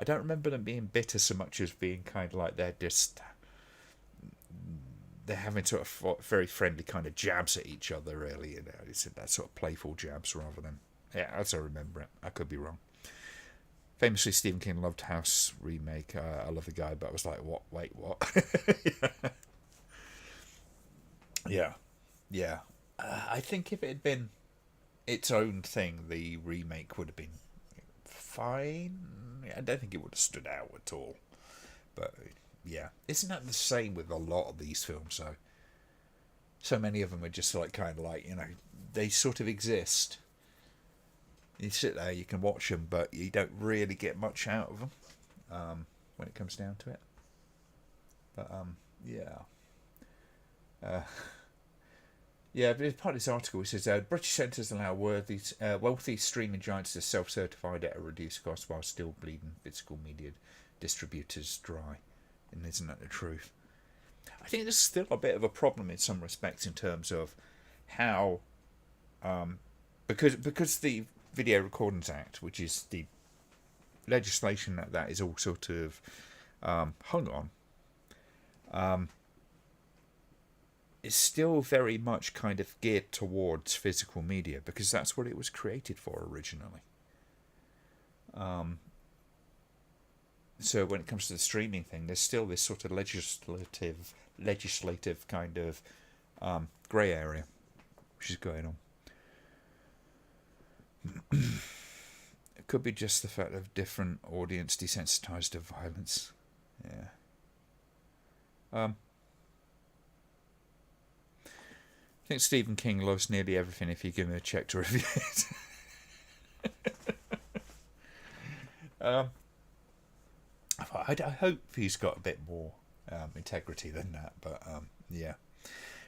don't remember them being bitter so much as being kind of like they're having sort of very friendly kind of jabs at each other, really. You know, it's that sort of playful jabs rather than, as I remember it. I could be wrong. Famously, Stephen King loved House remake. I love the guy, but I was like, what? Wait, what? Yeah. I think if it had been its own thing, the remake would have been fine. I don't think it would have stood out at all. But yeah, isn't that the same with a lot of these films? So many of them are just like kind of like, you know, they sort of exist. You sit there, you can watch them, but you don't really get much out of them when it comes down to it. But yeah, but part of this article it says British centres allow wealthy streaming giants to self-certify at a reduced cost while still bleeding physical media distributors dry. And isn't that the truth? I think there's still a bit of a problem in some respects in terms of how, because the Video Recordings Act, which is the legislation that is all sort of hung on, is still very much kind of geared towards physical media because that's what it was created for originally. So when it comes to the streaming thing, there's still this sort of legislative kind of grey area which is going on. It could be just the fact of different audience desensitized to violence. Yeah. I think Stephen King loves nearly everything if you give him a check to review it. I hope he's got a bit more integrity than that, but yeah.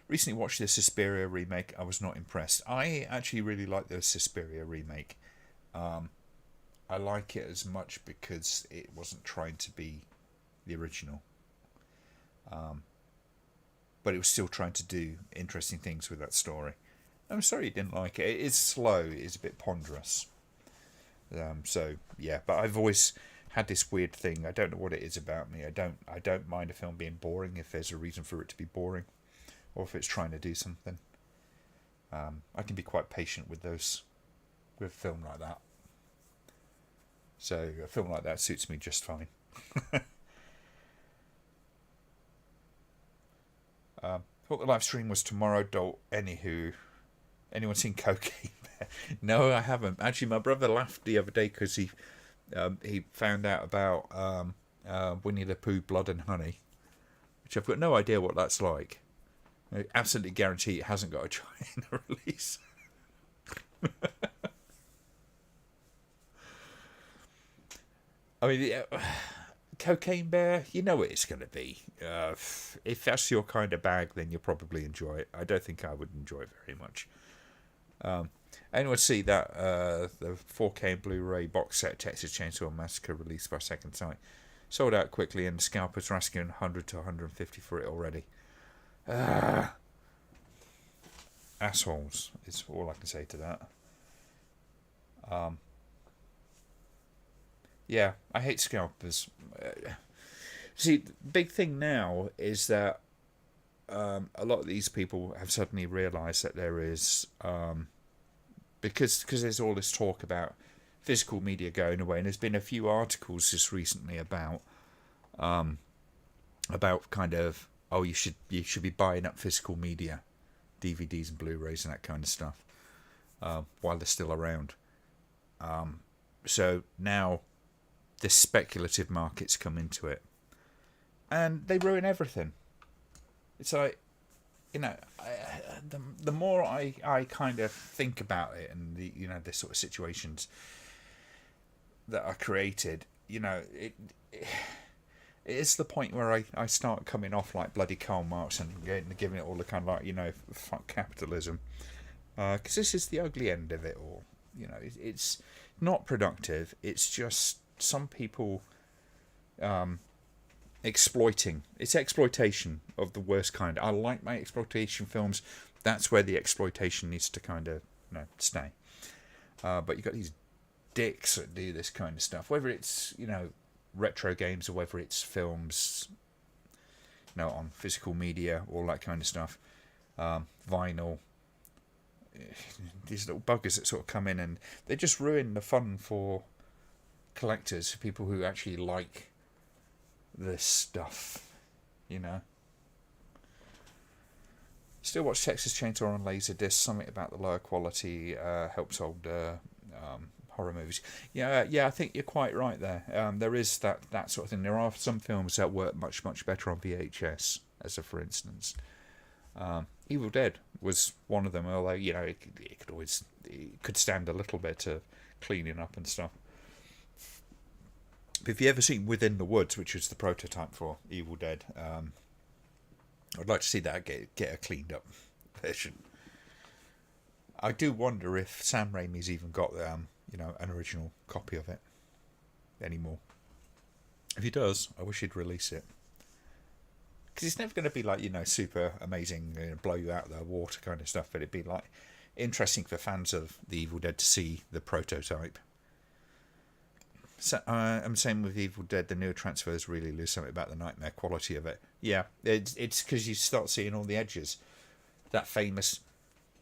Recently watched the Suspiria remake. I was not impressed. I actually really like the Suspiria remake. I like it as much because it wasn't trying to be the original. But it was still trying to do interesting things with that story. I'm sorry you didn't like it. It is slow. It is a bit ponderous. So yeah, but I've always had this weird thing. I don't know what it is about me. I don't mind a film being boring if there's a reason for it to be boring, or if it's trying to do something. I can be quite patient with a film like that. So a film like that suits me just fine. Thought the live stream was tomorrow. Anywho, anyone seen Cocaine Bear? No, I haven't. Actually, my brother laughed the other day because he found out about Winnie the Pooh Blood and Honey, which I've got no idea what that's like. I absolutely guarantee it hasn't got a China release. I mean, Cocaine Bear, you know what it's going to be. If that's your kind of bag, then you'll probably enjoy it. I don't think I would enjoy it very much. Anyone see that the 4K and Blu-ray box set Texas Chainsaw Massacre released by Second Sight? Sold out quickly, and scalpers are asking 100 to 150 for it already. Assholes is all I can say to that. Yeah, I hate scalpers. See, the big thing now is that a lot of these people have suddenly realised that there is because there's all this talk about physical media going away, and there's been a few articles just recently about kind of you should be buying up physical media, DVDs and Blu-rays and that kind of stuff while they're still around. So now this speculative market's come into it, and they ruin everything. It's like, the more I kind of think about it, and the sort of situations that are created, it is the point where I start coming off like bloody Karl Marx and giving it all the kind of like, fuck capitalism, because this is the ugly end of it all. It's not productive. It's just some people exploiting. It's exploitation of the worst kind. I like my exploitation films. That's where the exploitation needs to kind of stay. But you've got these dicks that do this kind of stuff, whether it's retro games or whether it's films on physical media, all that kind of stuff, vinyl. These little buggers that sort of come in and they just ruin the fun for collectors, for people who actually like this stuff, Still watch Texas Chainsaw on Laserdisc. Something about the lower quality helps older horror movies. Yeah, I think you're quite right there. There is that sort of thing. There are some films that work much, much better on VHS, as a for instance. Evil Dead was one of them, although it could stand a little bit of cleaning up and stuff. But if you ever seen Within the Woods, which was the prototype for Evil Dead, I'd like to see that get a cleaned up version. I do wonder if Sam Raimi's even got an original copy of it anymore. If he does, I wish he'd release it. Because it's never going to be like, super amazing, blow you out of the water kind of stuff, but it'd be like interesting for fans of the Evil Dead to see the prototype. So, I'm saying with Evil Dead, the newer transfers really lose something about the nightmare quality of it. Yeah, it's because you start seeing all the edges. That famous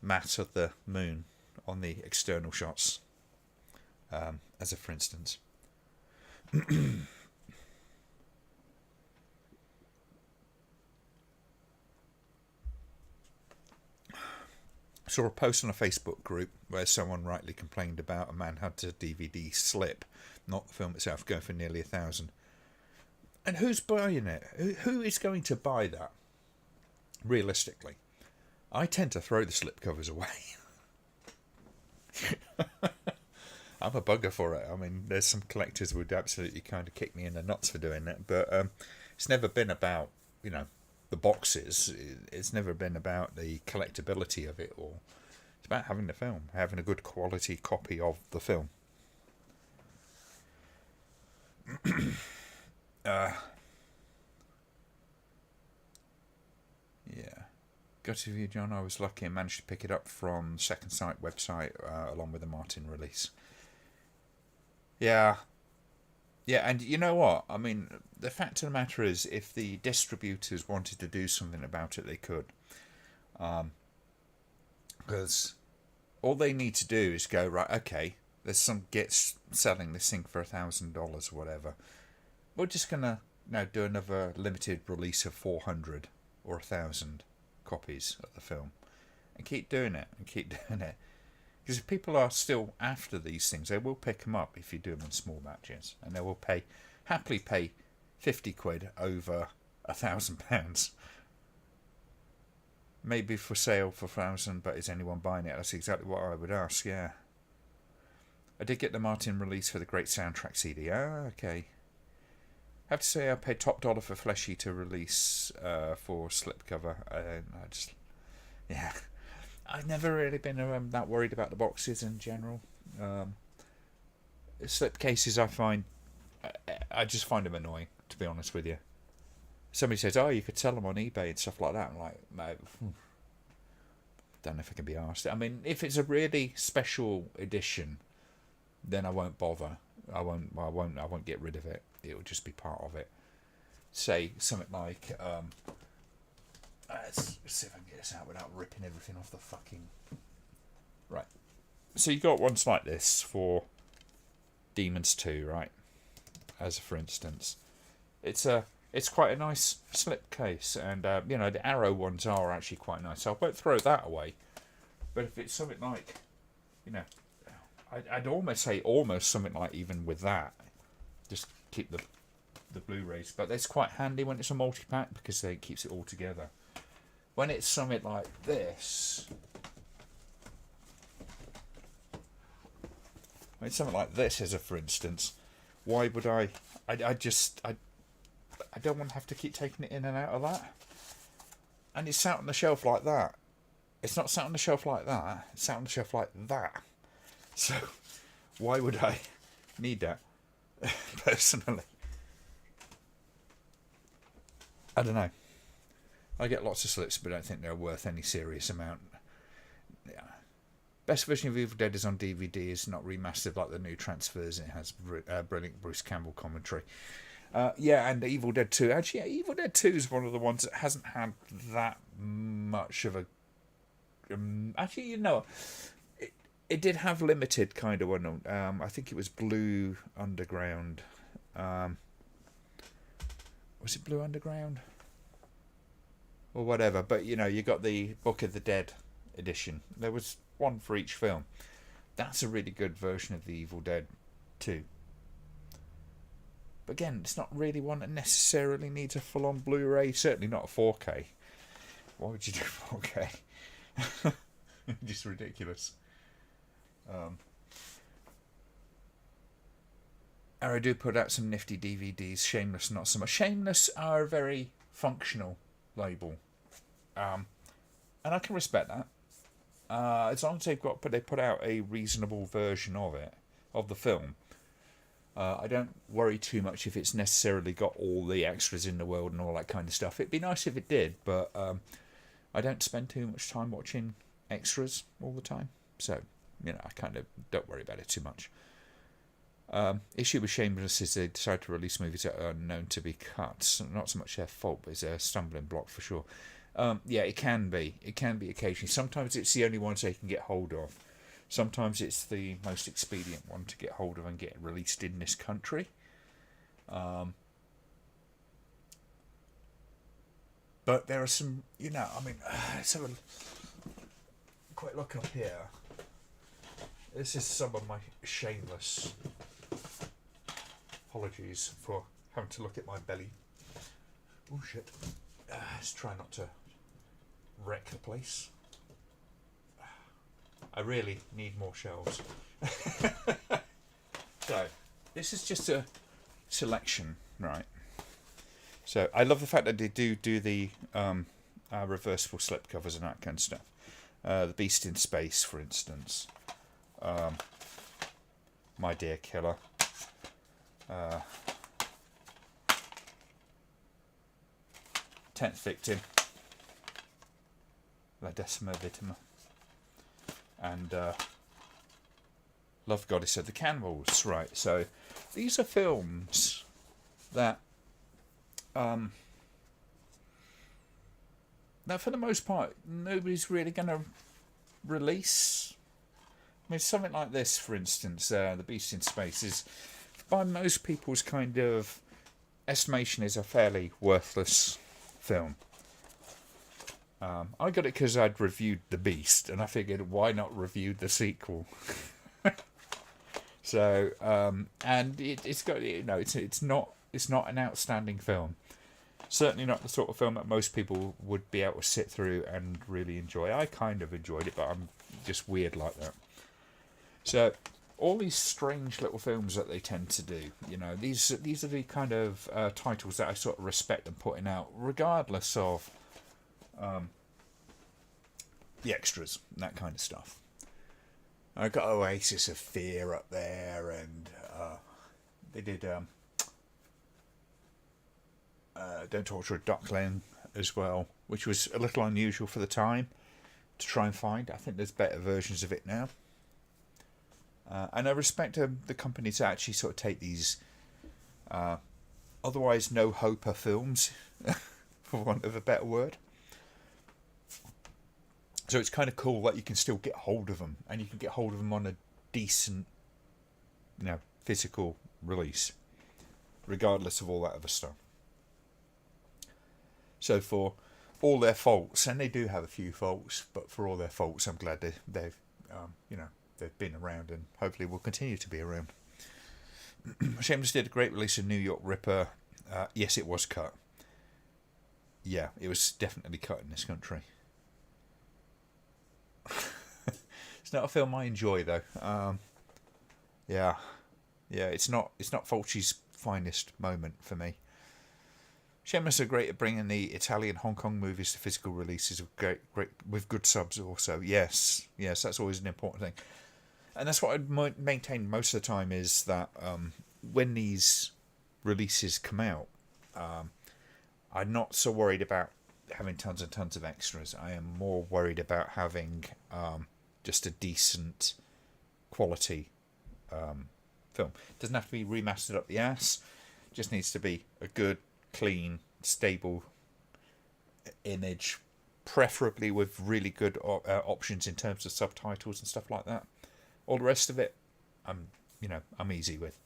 matte of the moon on the external shots, as a for instance. Saw a post on a Facebook group where someone rightly complained about a Manhunter DVD slip, not the film itself, going for nearly $1,000. And who's buying it? Who is going to buy that? Realistically, I tend to throw the slipcovers away. I'm a bugger for it. I mean, there's some collectors who would absolutely kind of kick me in the nuts for doing it, but it's never been about the boxes. It's never been about the collectability of it all. It's about having the film, having a good quality copy of the film. Yeah. Got to you, John. I was lucky and managed to pick it up from Second Sight website along with the Martin release. Yeah. Yeah, and you know what? I mean, the fact of the matter is, if the distributors wanted to do something about it, they could. Because all they need to do is go, right, okay, there's some gits selling this thing for $1,000 or whatever. We're just going to now do another limited release of 400 or 1,000 copies of the film. And keep doing it, and keep doing it. Because if people are still after these things, they will pick them up if you do them in small batches. And they will happily pay 50 quid over £1,000. Maybe for sale for 1,000, but is anyone buying it? That's exactly what I would ask, yeah. I did get the Martin release for the Great Soundtrack CD. Ah, okay. have to say I paid top dollar for Fleshy to release for slipcover, and I just, yeah, I've never really been that worried about the boxes in general. Slipcases I just find them annoying, to be honest with you. Somebody says, "Oh, you could sell them on eBay and stuff like that." I'm like, mate, don't know if I can be asked. I mean, if it's a really special edition, then I won't bother. I won't get rid of it. It'll just be part of it. Say something like, let's see if I can get this out without ripping everything off the fucking. Right. So you got ones like this for Demons 2, right? As for instance, it's quite a nice slipcase, and the Arrow ones are actually quite nice. So I won't throw that away. But if it's something like, I'd almost say something like even with that, just keep the Blu-rays. But it's quite handy when it's a multi-pack because it keeps it all together. When it's something like this, as a for instance, why would I don't want to have to keep taking it in and out of that. And it's sat on the shelf like that. It's not sat on the shelf like that. It's sat on the shelf like that. So, why would I need that, personally? I don't know. I get lots of slips, but I don't think they're worth any serious amount. Yeah. Best version of Evil Dead is on DVD. It's not remastered like the new transfers. It has brilliant Bruce Campbell commentary. And Evil Dead 2. Actually, Evil Dead 2 is one of the ones that hasn't had that much of a... it did have limited kind of one. I think it was Blue Underground. Was it Blue Underground? Or whatever. But, you got the Book of the Dead edition. There was one for each film. That's a really good version of the Evil Dead 2. But again, it's not really one that necessarily needs a full-on Blu-ray. Certainly not a 4K. Why would you do 4K? Just ridiculous. Arrow do put out some nifty DVDs. Shameless, not so much. Shameless are a very functional label, and I can respect that. As long as they put out a reasonable version of it, of the film. I don't worry too much if it's necessarily got all the extras in the world and all that kind of stuff. It'd be nice if it did, but I don't spend too much time watching extras all the time. So, I kind of don't worry about it too much. Issue with Shameless is they decide to release movies that are known to be cuts. Not so much their fault, but it's a stumbling block for sure. It can be. It can be occasionally. Sometimes it's the only ones they can get hold of. Sometimes it's the most expedient one to get hold of and get released in this country. But there are some, let's have a quick look up here. This is some of my Shameless. Apologies for having to look at my belly. Oh shit. Let's try not to wreck the place. I really need more shelves. So, this is just a selection, right? So, I love the fact that they do the reversible slipcovers and that kind of stuff. The Beast in Space, for instance. My Dear Killer. 10th Victim. La Decima Vittima. And Love Goddess of the Cannibals. Right, so these are films that for the most part nobody's really going to release. I mean, something like this, for instance, The Beast in Space, is by most people's kind of estimation is a fairly worthless film. I got it because I'd reviewed The Beast, and I figured, why not review the sequel? So, and it's got, it's not an outstanding film. Certainly not the sort of film that most people would be able to sit through and really enjoy. I kind of enjoyed it, but I'm just weird like that. So, all these strange little films that they tend to do. You know, these are the kind of titles that I sort of respect them putting out, regardless of the extras and that kind of stuff. I got Oasis of Fear up there, and they did Don't Torture a Duckling as well, which was a little unusual for the time to try and find. I think there's better versions of it now. And I respect the companies that actually sort of take these otherwise no-hoper films, for want of a better word. So it's kind of cool that you can still get hold of them, and you can get hold of them on a decent, physical release, regardless of all that other stuff. So for all their faults, and they do have a few faults, but for all their faults, I'm glad they've been around, and hopefully will continue to be around. Shameless did a great release of New York Ripper. Yes, it was cut. Yeah, it was definitely cut in this country. It's not a film I enjoy though. Yeah, it's not Fulci's finest moment for me. Shameless are great at bringing the Italian Hong Kong movies to physical releases with great with good subs also. Yes, that's always an important thing, and that's what I maintain most of the time is that when these releases come out, I'm not so worried about having tons and tons of extras. I am more worried about having just a decent quality film. It doesn't have to be remastered up the ass. It just needs to be a good, clean, stable image, preferably with really good options in terms of subtitles and stuff like that. All the rest of it, I'm easy with.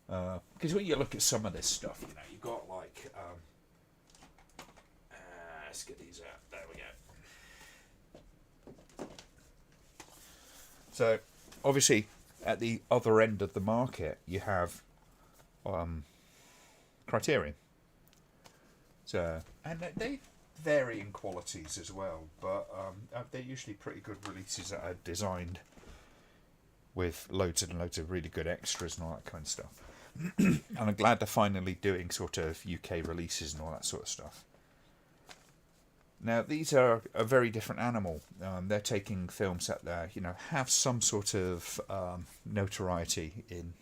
Because when you look at some of this stuff, you've got like let's get these out. There we go. So, obviously, at the other end of the market, you have Criterion. So, and they vary in qualities as well, but they're usually pretty good releases that are designed with loads and loads of really good extras and all that kind of stuff. And I'm glad they're finally doing sort of UK releases and all that sort of stuff. Now, these are a very different animal. They're taking films that have some sort of notoriety in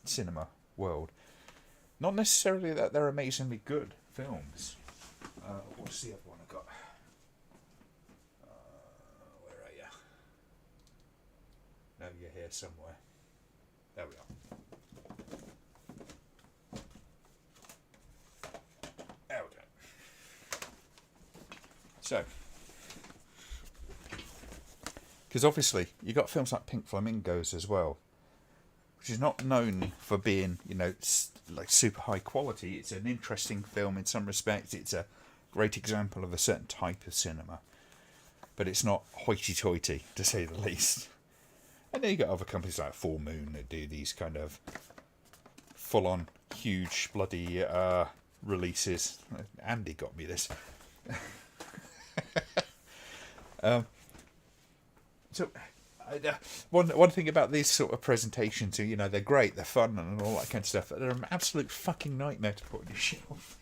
cinema world. Not necessarily that they're amazingly good films. What's the other one I got? Where are you? No, you're here somewhere. There we are. There we go. So, because obviously you got films like Pink Flamingos as well, which is not known for being, like super high quality. It's an interesting film in some respects. It's a great example of a certain type of cinema, but it's not hoity-toity, to say the least. And then you got other companies like Full Moon that do these kind of full-on, huge, bloody releases. Andy got me this. So one thing about these sort of presentations, they're great, they're fun and all that kind of stuff, but they're an absolute fucking nightmare to put on your shelf.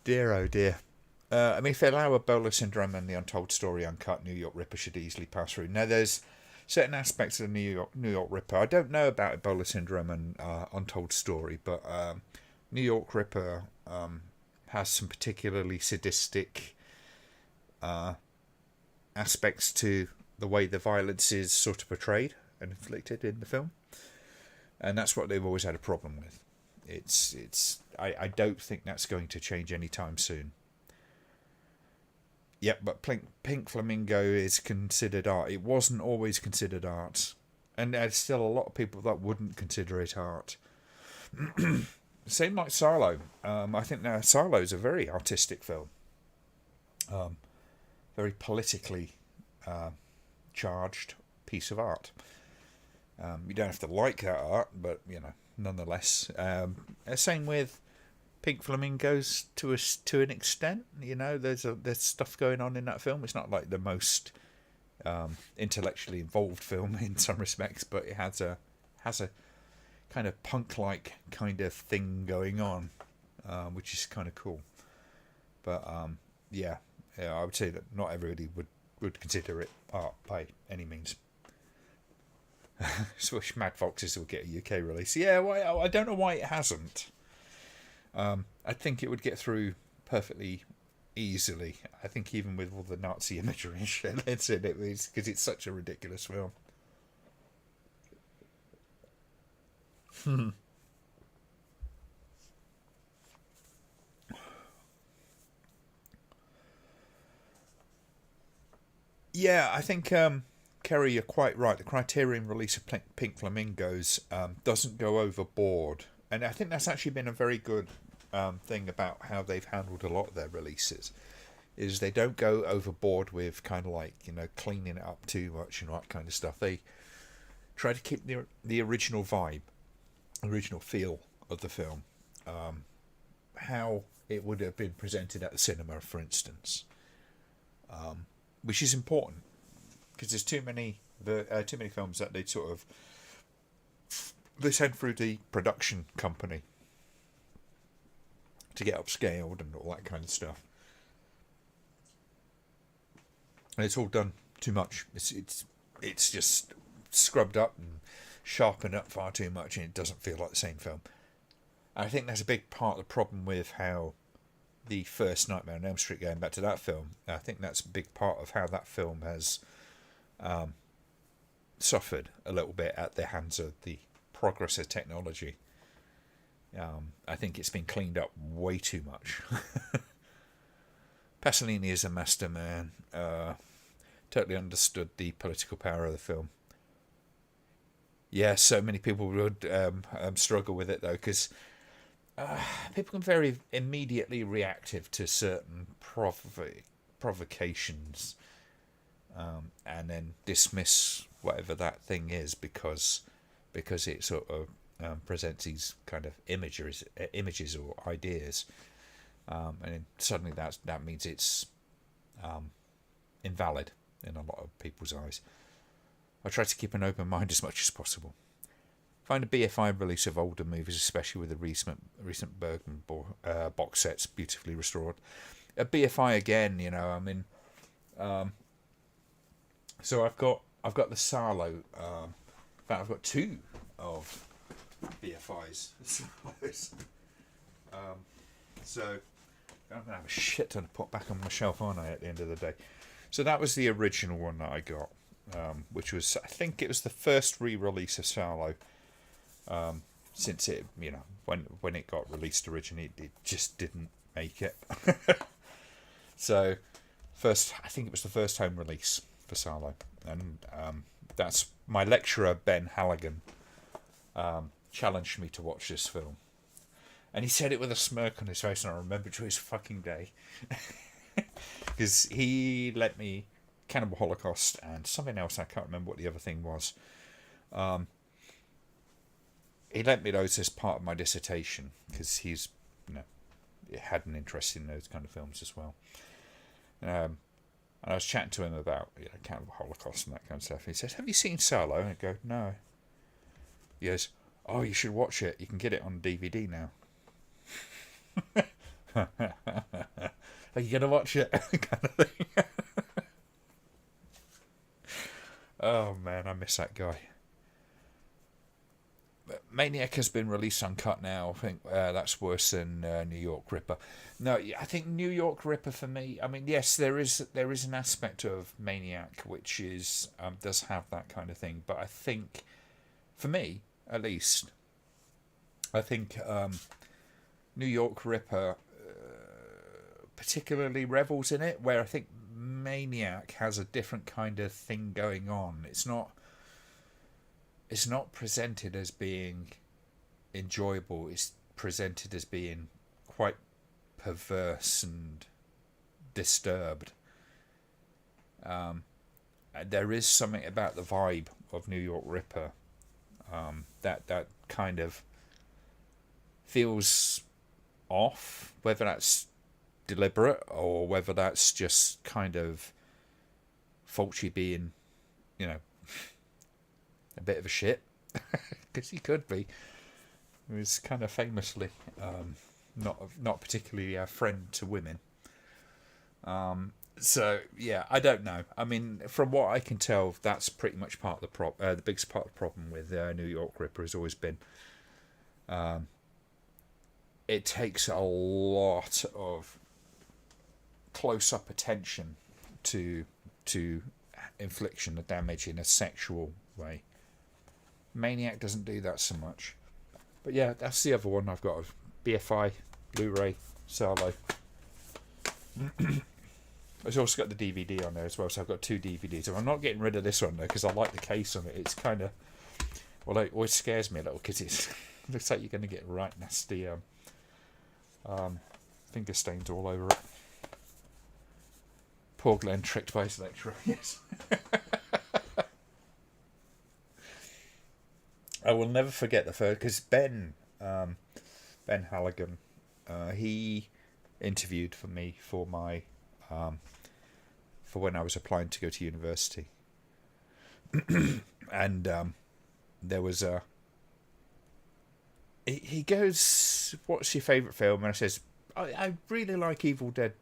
Dear oh dear. If they allow Ebola Syndrome and the Untold Story uncut, New York Ripper should easily pass through. Now, there's certain aspects of the New York Ripper. I don't know about Ebola Syndrome and Untold Story, but New York Ripper has some particularly sadistic aspects to the way the violence is sort of portrayed and inflicted in the film, and that's what they've always had a problem with. I don't think that's going to change anytime soon. Yep, but Pink Flamingo is considered art. It wasn't always considered art, and there's still a lot of people that wouldn't consider it art. Same like Silo. I think now Silo's a very artistic film. Very politically charged piece of art. You don't have to like that art, but nonetheless. Same with Pink Flamingos to an extent. There's stuff going on in that film. It's not like the most intellectually involved film in some respects, but it has a kind of punk-like kind of thing going on, which is kind of cool. But yeah, I would say that not everybody would consider it art by any means. So wish Mad Foxes will get a UK release. Yeah, well, I don't know why it hasn't. I think it would get through perfectly easily. I think even with all the Nazi imagery and shit that's in it, because it's such a ridiculous film. Yeah, I think Kerry, you're quite right. The Criterion release of Pink Flamingos doesn't go overboard, and I think that's actually been a very good thing about how they've handled a lot of their releases. Is they don't go overboard with kind of like, you know, cleaning it up too much and all that kind of stuff. They try to keep the original vibe, original feel of the film, how it would have been presented at the cinema, for instance, which is important because there's too many films that they send through the production company to get upscaled and all that kind of stuff. And it's all done too much. It's just scrubbed up and sharpened up far too much, and it doesn't feel like the same film. And I think that's a big part of the problem with how the first Nightmare on Elm Street, going back to that film, I think that's a big part of how that film has suffered a little bit at the hands of the progress of technology. I think it's been cleaned up way too much. Pasolini is a master man. Totally understood the political power of the film. Yeah, so many people would struggle with it though, because people can very immediately reactive to certain provocations, and then dismiss whatever that thing is because it sort of presents these kind of images or ideas, and then suddenly that means it's invalid in a lot of people's eyes. I try to keep an open mind as much as possible. Find a BFI release of older movies, especially with the recent Bergman box sets beautifully restored. A BFI again, you know. I mean, so I've got the Salo. In fact, I've got two of BFIs. So I'm gonna have a shit ton to put back on my shelf, aren't I? At the end of the day. So that was the original one that I got, which was, I think it was the first re-release of Salo. Since it, you know, when it got released originally, it just didn't make it. So, I think it was the first home release for Salo, and that's my lecturer Ben Halligan challenged me to watch this film, and he said it with a smirk on his face, and I remember to his fucking day, because he let me Cannibal Holocaust and something else. I can't remember what the other thing was. He lent me those as part of my dissertation because he's, you know, had an interest in those kind of films as well. And I was chatting to him about, you know, Cannibal Holocaust and that kind of stuff. He says, "Have you seen Salo?" And I go, "No." He goes, "Oh, you should watch it. You can get it on DVD now." Are you gonna watch it? Kind of thing. Oh man, I miss that guy. Maniac has been released uncut now. I think that's worse than New York Ripper. No, I think New York Ripper for me. I mean, yes, there is an aspect of Maniac which is does have that kind of thing. But I think, for me at least, I think New York Ripper particularly revels in it, where I think Maniac has a different kind of thing going on. It's not presented as being enjoyable. It's presented as being quite perverse and disturbed. There is something about the vibe of New York Ripper that kind of feels off, whether that's deliberate or whether that's just kind of Fulci being, you know, a bit of a shit, because he could be. He was kind of famously not particularly a friend to women. So yeah, I don't know. I mean, from what I can tell, that's pretty much part of the biggest part of the problem with New York Ripper has always been. It takes a lot of close-up attention to infliction of damage in a sexual way. Maniac doesn't do that so much. But yeah, that's the other one I've got. BFI, Blu-ray, Salo. I've also got the DVD on there as well, so I've got 2 DVDs. And I'm not getting rid of this one though, because I like the case on it. It's kind of, well, it always scares me a little, because it looks like you're going to get right nasty finger stains all over it. Poor Glenn, tricked by his lecturer. Yes. I will never forget the first, because Ben Halligan, he interviewed for me for my for when I was applying to go to university, and there was a. He goes, "What's your favourite film?" And I says, "I really like Evil Dead.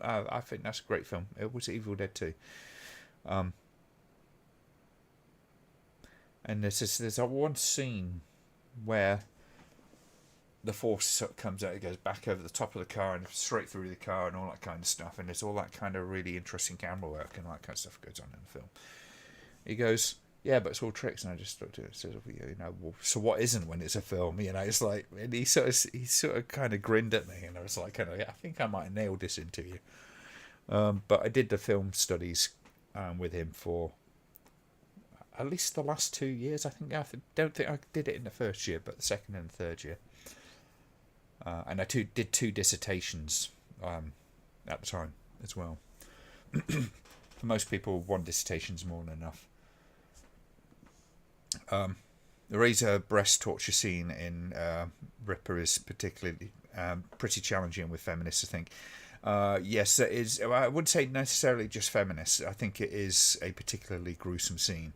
I think that's a great film. It was Evil Dead 2." And there's that one scene where the force sort of comes out, it goes back over the top of the car and straight through the car and all that kind of stuff, and there's all that kind of really interesting camera work and all that kind of stuff goes on in the film. He goes, "Yeah, but it's all tricks." And I just looked at it and said, well, so what isn't when it's a film? It's like, and he sort of kind of grinned at me, and I was like, I think I might have nailed this interview. But I did the film studies with him for at least the last 2 years. I don't think I did it in the first year, but the second and the third year. And I did 2 dissertations at the time as well. For most people, 1 dissertation is more than enough. The razor breast torture scene in Ripper is particularly pretty challenging with feminists, I think. Yes, it is. I wouldn't say necessarily just feminists. I think it is a particularly gruesome scene.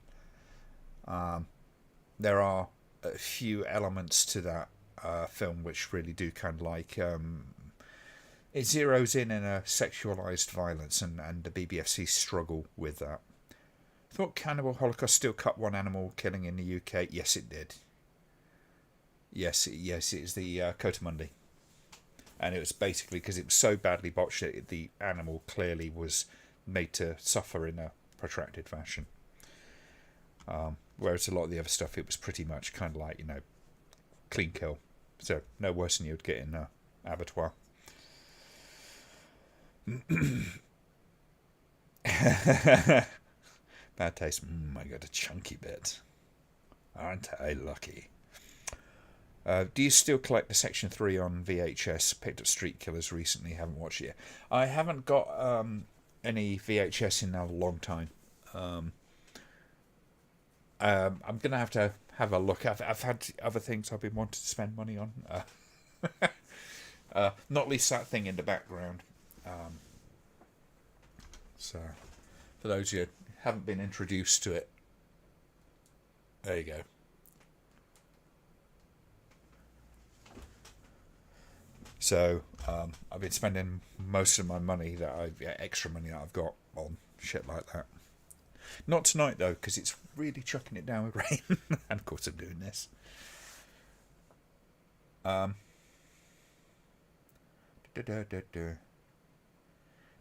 There are a few elements to that film which really do kind of like it zeroes in a sexualized violence, and the BBFC struggle with that. I thought Cannibal Holocaust still cut 1 animal killing in the UK. Yes, it did. Yes, it is the Cotamundi, and it was basically because it was so badly botched that the animal clearly was made to suffer in a protracted fashion. Whereas a lot of the other stuff, it was pretty much kind of like, clean kill. So no worse than you'd get in an abattoir. Bad taste. I got a chunky bit. Aren't I lucky? Do you still collect the Section 3 on VHS? Picked up Street Killers recently. Haven't watched it yet. I haven't got any VHS in a long time. I'm going to have a look. I've had other things I've been wanting to spend money on. Not least that thing in the background. So, for those of you who haven't been introduced to it, there you go. So, I've been spending most of my money extra money that I've got on shit like that. Not tonight though, because it's really chucking it down with rain, and of course I'm doing this.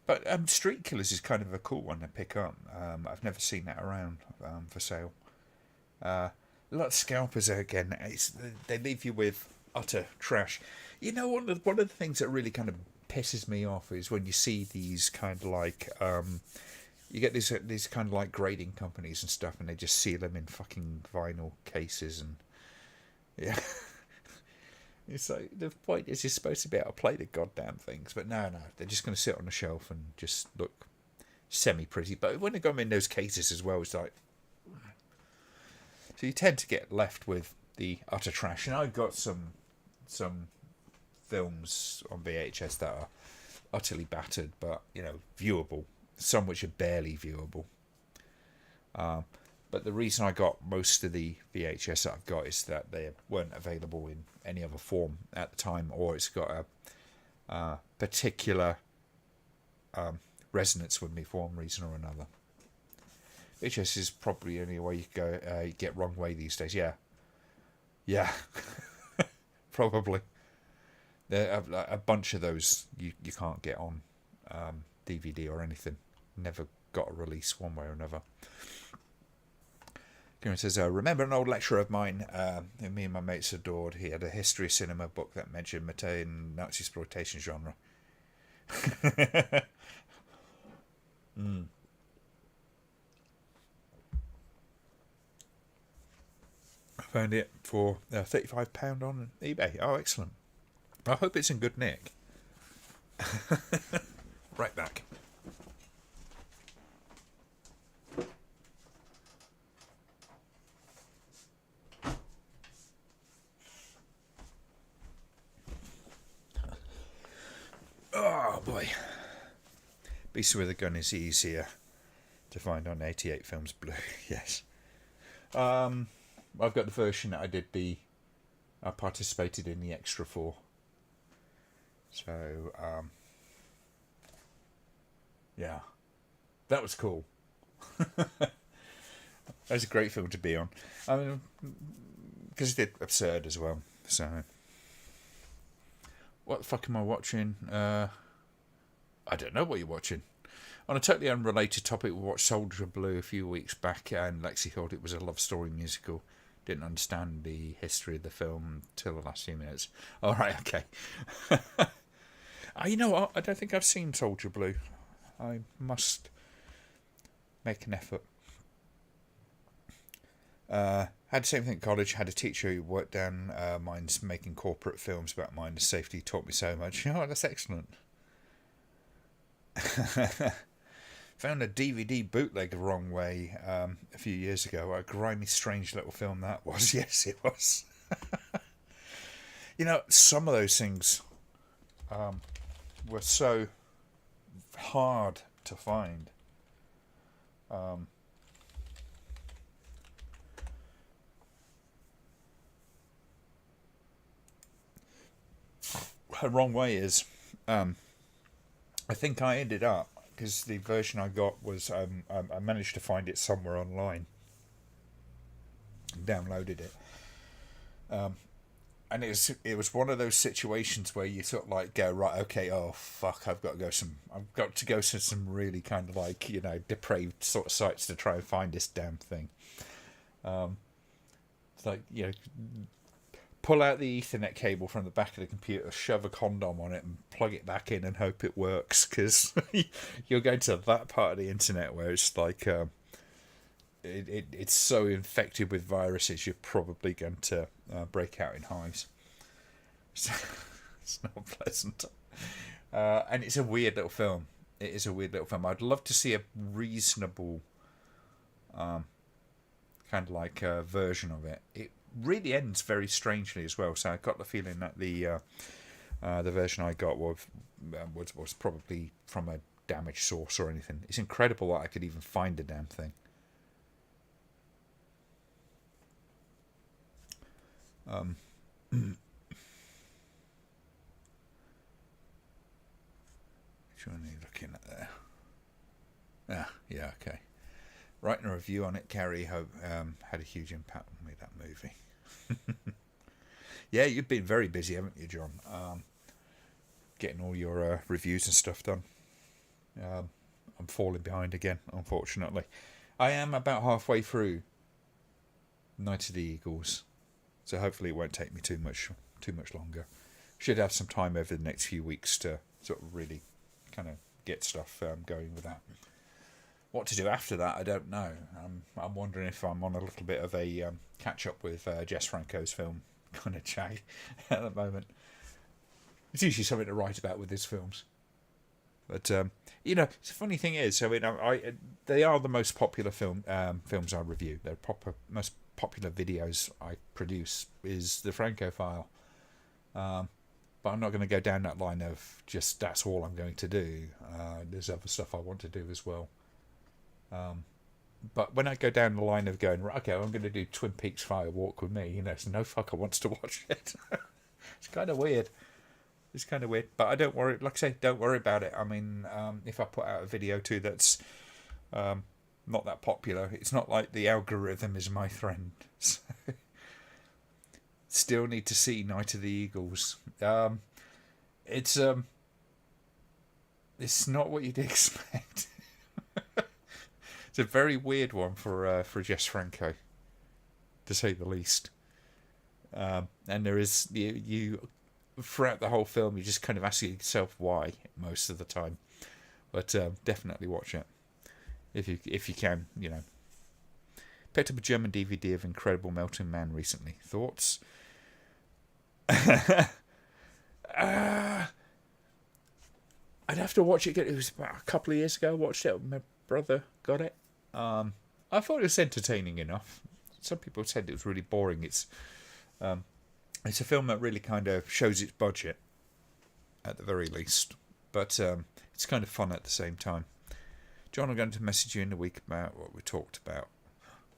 But Street Killers is kind of a cool one to pick up. I've never seen that around for sale. A lot of scalpers again. They leave you with utter trash. One of the things that really kind of pisses me off is when you see these kind of like you get these kind of like grading companies and stuff, and they just seal them in fucking vinyl cases, and yeah. It's like, the point is you're supposed to be able to play the goddamn things, but no, they're just going to sit on the shelf and just look semi-pretty. But when they go in those cases as well, it's like, so you tend to get left with the utter trash. And I've got some films on VHS that are utterly battered, but viewable some which are barely viewable. But the reason I got most of the VHS that I've got is that they weren't available in any other form at the time, or it's got a particular resonance with me for one reason or another. VHS is probably the only way you go get wrong way these days. Yeah, probably. There are a bunch of those you can't get on DVD or anything. Never got a release one way or another. Kieran says, remember an old lecturer of mine who me and my mates adored. He had a history of cinema book that mentioned Mateo Nazi exploitation genre. I found it for £35 on eBay. Oh, excellent. I hope it's in good nick. Right back. Oh boy. Beast with a Gun is easier to find on 88 Films Blue. Yes. I've got the version that I participated in the extra for. So, yeah. That was cool. That was a great film to be on. I mean, because it did absurd as well. So, what the fuck am I watching? I don't know what you're watching. On a totally unrelated topic, we watched Soldier Blue a few weeks back, and Lexi thought it was a love story musical. Didn't understand the history of the film till the last few minutes. All right, okay. You know what? I don't think I've seen Soldier Blue. I must make an effort. Had the same thing at college. Had a teacher who worked down mines making corporate films about mine safety. Taught me so much. Oh, that's excellent. Found a DVD bootleg the wrong way a few years ago. A grimy, strange little film that was. Yes, it was. You know, some of those things were so hard to find. The wrong way is, I think I ended up, because the version I got was, I managed to find it somewhere online. Downloaded it. And it was one of those situations where you sort of like go, right, okay, oh fuck, I've got to go to some really kind of like, you know, depraved sort of sites to try and find this damn thing. It's like, you know, pull out the Ethernet cable from the back of the computer, shove a condom on it and plug it back in and hope it works, because you're going to that part of the internet where it's like it's so infected with viruses you're probably going to break out in hives. So, it's not pleasant. And it's a weird little film. It is a weird little film. I'd love to see a reasonable kind of like version of it. It really ends very strangely as well, so I got the feeling that the version I got was probably from a damaged source or anything. It's incredible that I could even find the damn thing. Which one are you looking at there? Yeah, okay. Writing a review on it, Carrie, had a huge impact on me, that movie. Yeah, you've been very busy, haven't you, John? Getting all your reviews and stuff done. I'm falling behind again, unfortunately. I am about halfway through Night of the Eagles, so hopefully it won't take me too much longer. Should have some time over the next few weeks to sort of really kind of get stuff going with that. What to do after that, I don't know. I'm wondering if I'm on a little bit of a catch-up with Jess Franco's film kind of jag at the moment. It's usually something to write about with his films. But, you know, the funny thing is, I mean, they are the most popular films I review. They're most popular videos I produce is the Franco file. But I'm not going to go down that line of just that's all I'm going to do. There's other stuff I want to do as well. But when I go down the line of going, right, okay, I'm going to do Twin Peaks Fire Walk with me, it's no fucker wants to watch it. It's kind of weird. But I don't worry. Like I say, don't worry about it. I mean, if I put out a video too that's not that popular, it's not like the algorithm is my friend. So, still need to see Night of the Eagles. It's not what you'd expect. It's a very weird one for Jess Franco, to say the least. And there is you throughout the whole film, you just kind of ask yourself why most of the time. But definitely watch it if you can. Picked up a German DVD of Incredible Melting Man recently. Thoughts? I'd have to watch it again. It was about a couple of years ago. I watched it. My brother got it. I thought it was entertaining enough. Some people said it was really boring. It's a film that really kind of shows its budget, at the very least. But it's kind of fun at the same time. John, I'm going to message you in a week about what we talked about.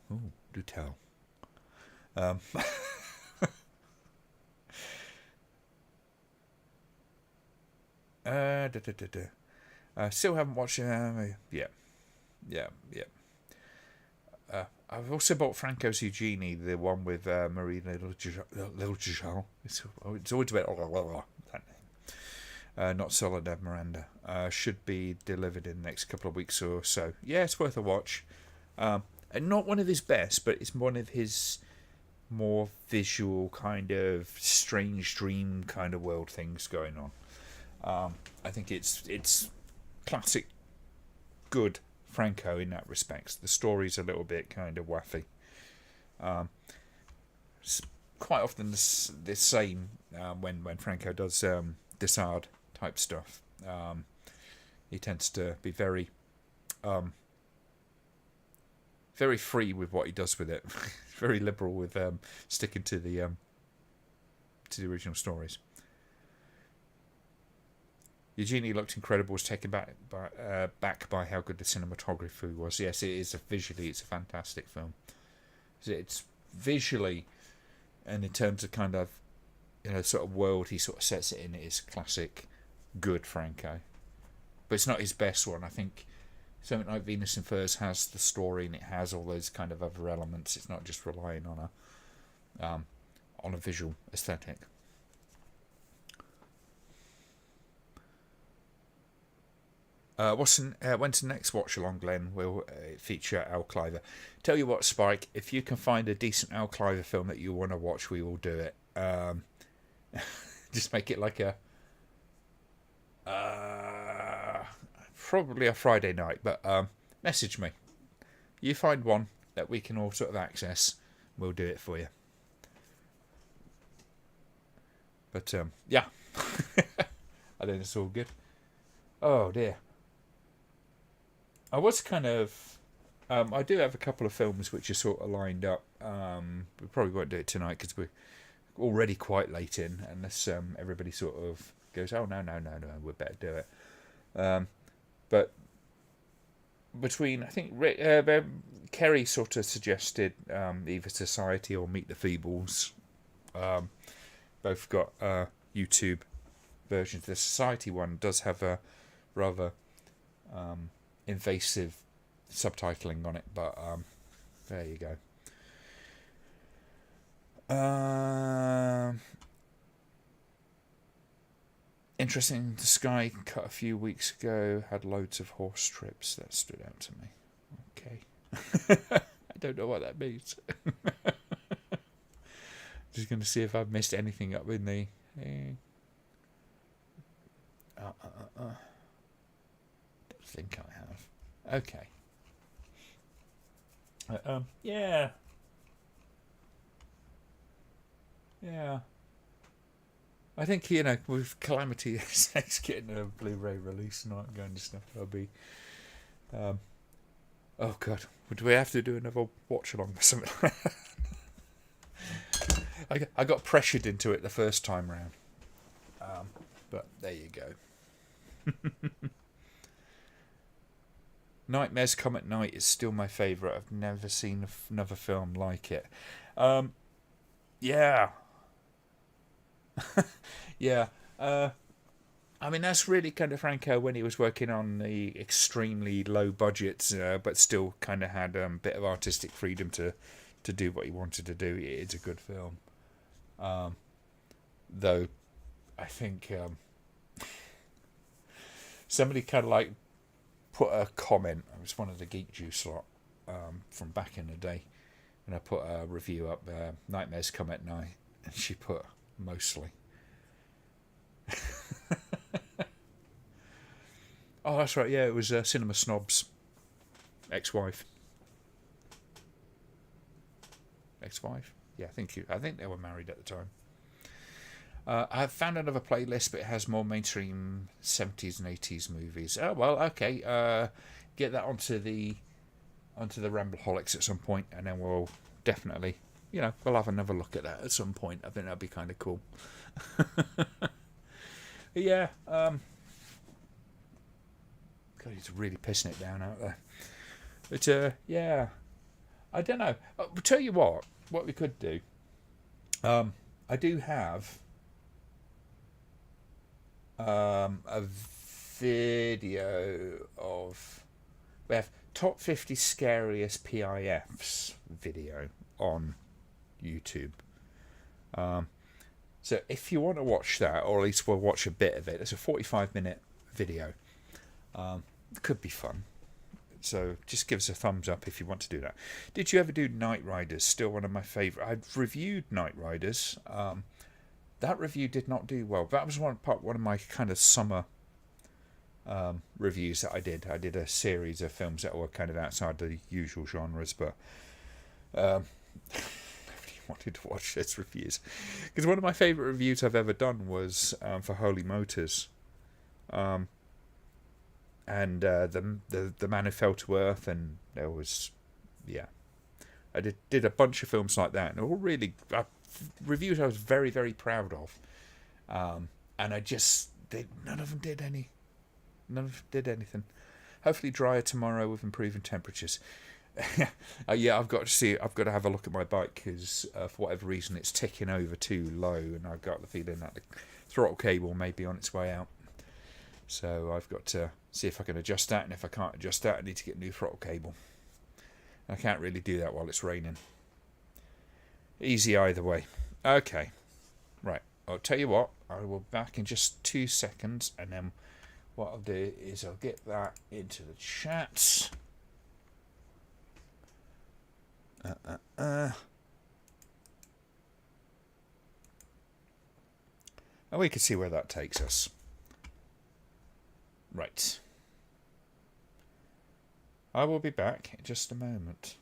Oh, do tell. Still haven't watched it. Yeah. I've also bought Franco's Eugenie, the one with Marie Liljean. It's always about that name. Not Soledad Miranda. Should be delivered in the next couple of weeks or so. Yeah, it's worth a watch. And not one of his best, but it's one of his more visual kind of strange dream kind of world things going on. I think it's classic good Franco in that respect. The story's a little bit kind of waffy. It's quite often the same when Franco does Desard type stuff. He tends to be very free with what he does with it. Very liberal with sticking to the original stories. Eugenie looked incredible, was taken back by how good the cinematography was. Yes, it is visually, it's a fantastic film. It's visually, and in terms of kind of, sort of world he sort of sets it in, it is classic, good Franco. But it's not his best one. I think something like Venus in Furs has the story and it has all those kind of other elements. It's not just relying on a visual aesthetic. When's the next watch along, Glenn? Will feature Al Cliver. Tell you what, Spike, if you can find a decent Al Cliver film that you want to watch, we will do it. Just make it like probably a Friday night, but message me. You find one that we can all sort of access, we'll do it for you. But yeah, I think it's all good. Oh dear. I was kind of... I do have a couple of films which are sort of lined up. We probably won't do it tonight because we're already quite late in, unless everybody sort of goes, oh, no, we better do it. But between, I think, Kerry sort of suggested either Society or Meet the Feebles. Both got YouTube versions. The Society one does have a rather... invasive subtitling on it, but there you go. Interesting, the Sky cut a few weeks ago, had loads of horse trips. That stood out to me. Okay. I don't know what that means. Just going to see if I've missed anything up in the... I think I have. Okay. Yeah. I think, with Calamity X getting a Blu-ray release and all that kind of stuff, that'll be... oh, God. Would we have to do another watch-along or something like that? I got pressured into it the first time round. But there you go. Nightmares Come at Night is still my favourite. I've never seen another film like it. Yeah. Yeah. I mean, that's really kind of Franco when he was working on the extremely low budgets, but still kind of had a bit of artistic freedom to do what he wanted to do. It's a good film. Though, I think somebody kind of like put a comment. It was one of the Geek Juice lot from back in the day, and I put a review up. Nightmares Come at Night, and she put mostly. Oh, that's right. Yeah, it was Cinema Snob's ex-wife. Ex-wife? Yeah, I think they were married at the time. I've found another playlist, but it has more mainstream 70s and 80s movies. Oh well, okay. Get that onto the Ramblaholics at some point, and then we'll definitely, we'll have another look at that at some point. I think that'd be kind of cool. Yeah. God, he's really pissing it down out there. But yeah, I don't know. I'll tell you what we could do. I do have a video of, we have top 50 scariest PIFs video on YouTube. So if you want to watch that, or at least we'll watch a bit of it, it's a 45-minute video. It could be fun. So just give us a thumbs up if you want to do that. Did you ever do Night Riders? Still one of my favourite. I've reviewed Night Riders. That review did not do well. That was one of my kind of summer reviews that I did. I did a series of films that were kind of outside the usual genres, but nobody wanted to watch those reviews. Because one of my favourite reviews I've ever done was for Holy Motors. And the Man Who Fell to Earth, and there was, I did a bunch of films like that, and all really reviews I was very, very proud of, and none of them did anything. Hopefully drier tomorrow with improving temperatures. I've got to have a look at my bike, because for whatever reason it's ticking over too low, and I've got the feeling that the throttle cable may be on its way out. So I've got to see if I can adjust that, and if I can't adjust that, I need to get a new throttle cable. I can't really do that while it's raining. Easy either way. Okay, right. I'll tell you what, I will be back in just 2 seconds, and then what I'll do is I'll get that into the chat. And we can see where that takes us. Right. I will be back in just a moment.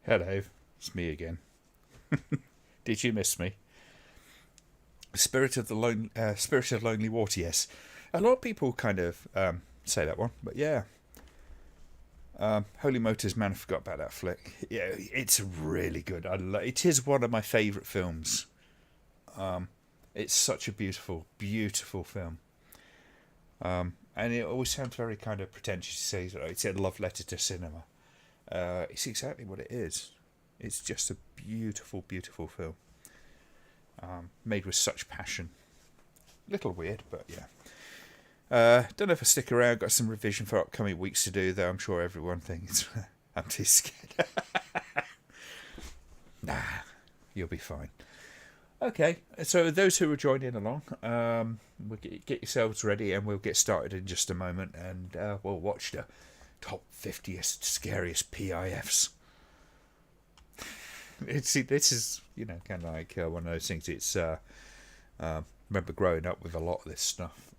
Hello, it's me again. Did you miss me? Spirit of Lonely Water. Yes, a lot of people kind of say that one, but yeah. Holy Motors, man, I forgot about that flick. Yeah, it's really good. It is one of my favourite films. It's such a beautiful, beautiful film. And it always sounds very kind of pretentious to say it's a love letter to cinema. It's exactly what it is. It's just a beautiful, beautiful film. Made with such passion. Little weird, but yeah. Don't know if I stick around. Got some revision for upcoming weeks to do, though I'm sure everyone thinks I'm too scared. Nah, you'll be fine. Okay, so those who are joining along, we'll get yourselves ready and we'll get started in just a moment, and we'll watch the top 50th scariest PIFs. This is, kind of like one of those things. It's remember growing up with a lot of this stuff.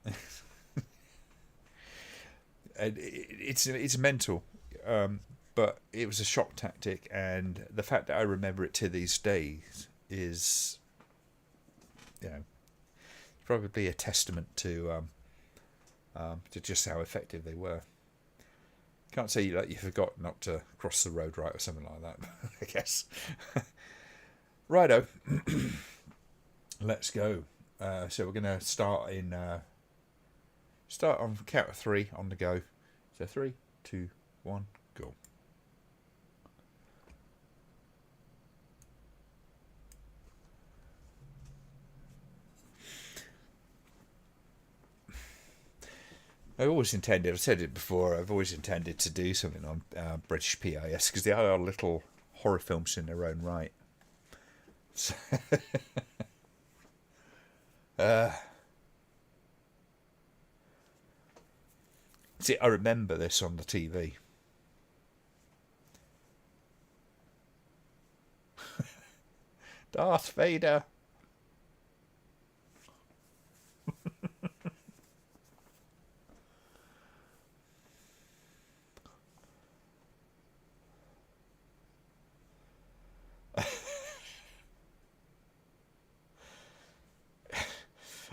And it's mental, but it was a shock tactic, and the fact that I remember it to these days is, probably a testament to just how effective they were. Can't say you forgot not to cross the road right or something like that, I guess. Righto, let's go. So we're going to start on count of 3 on the go. So 3, 2, 1, go. I've said it before, I've always intended to do something on British PIS, because they are little horror films in their own right. So see, I remember this on the TV. Darth Vader.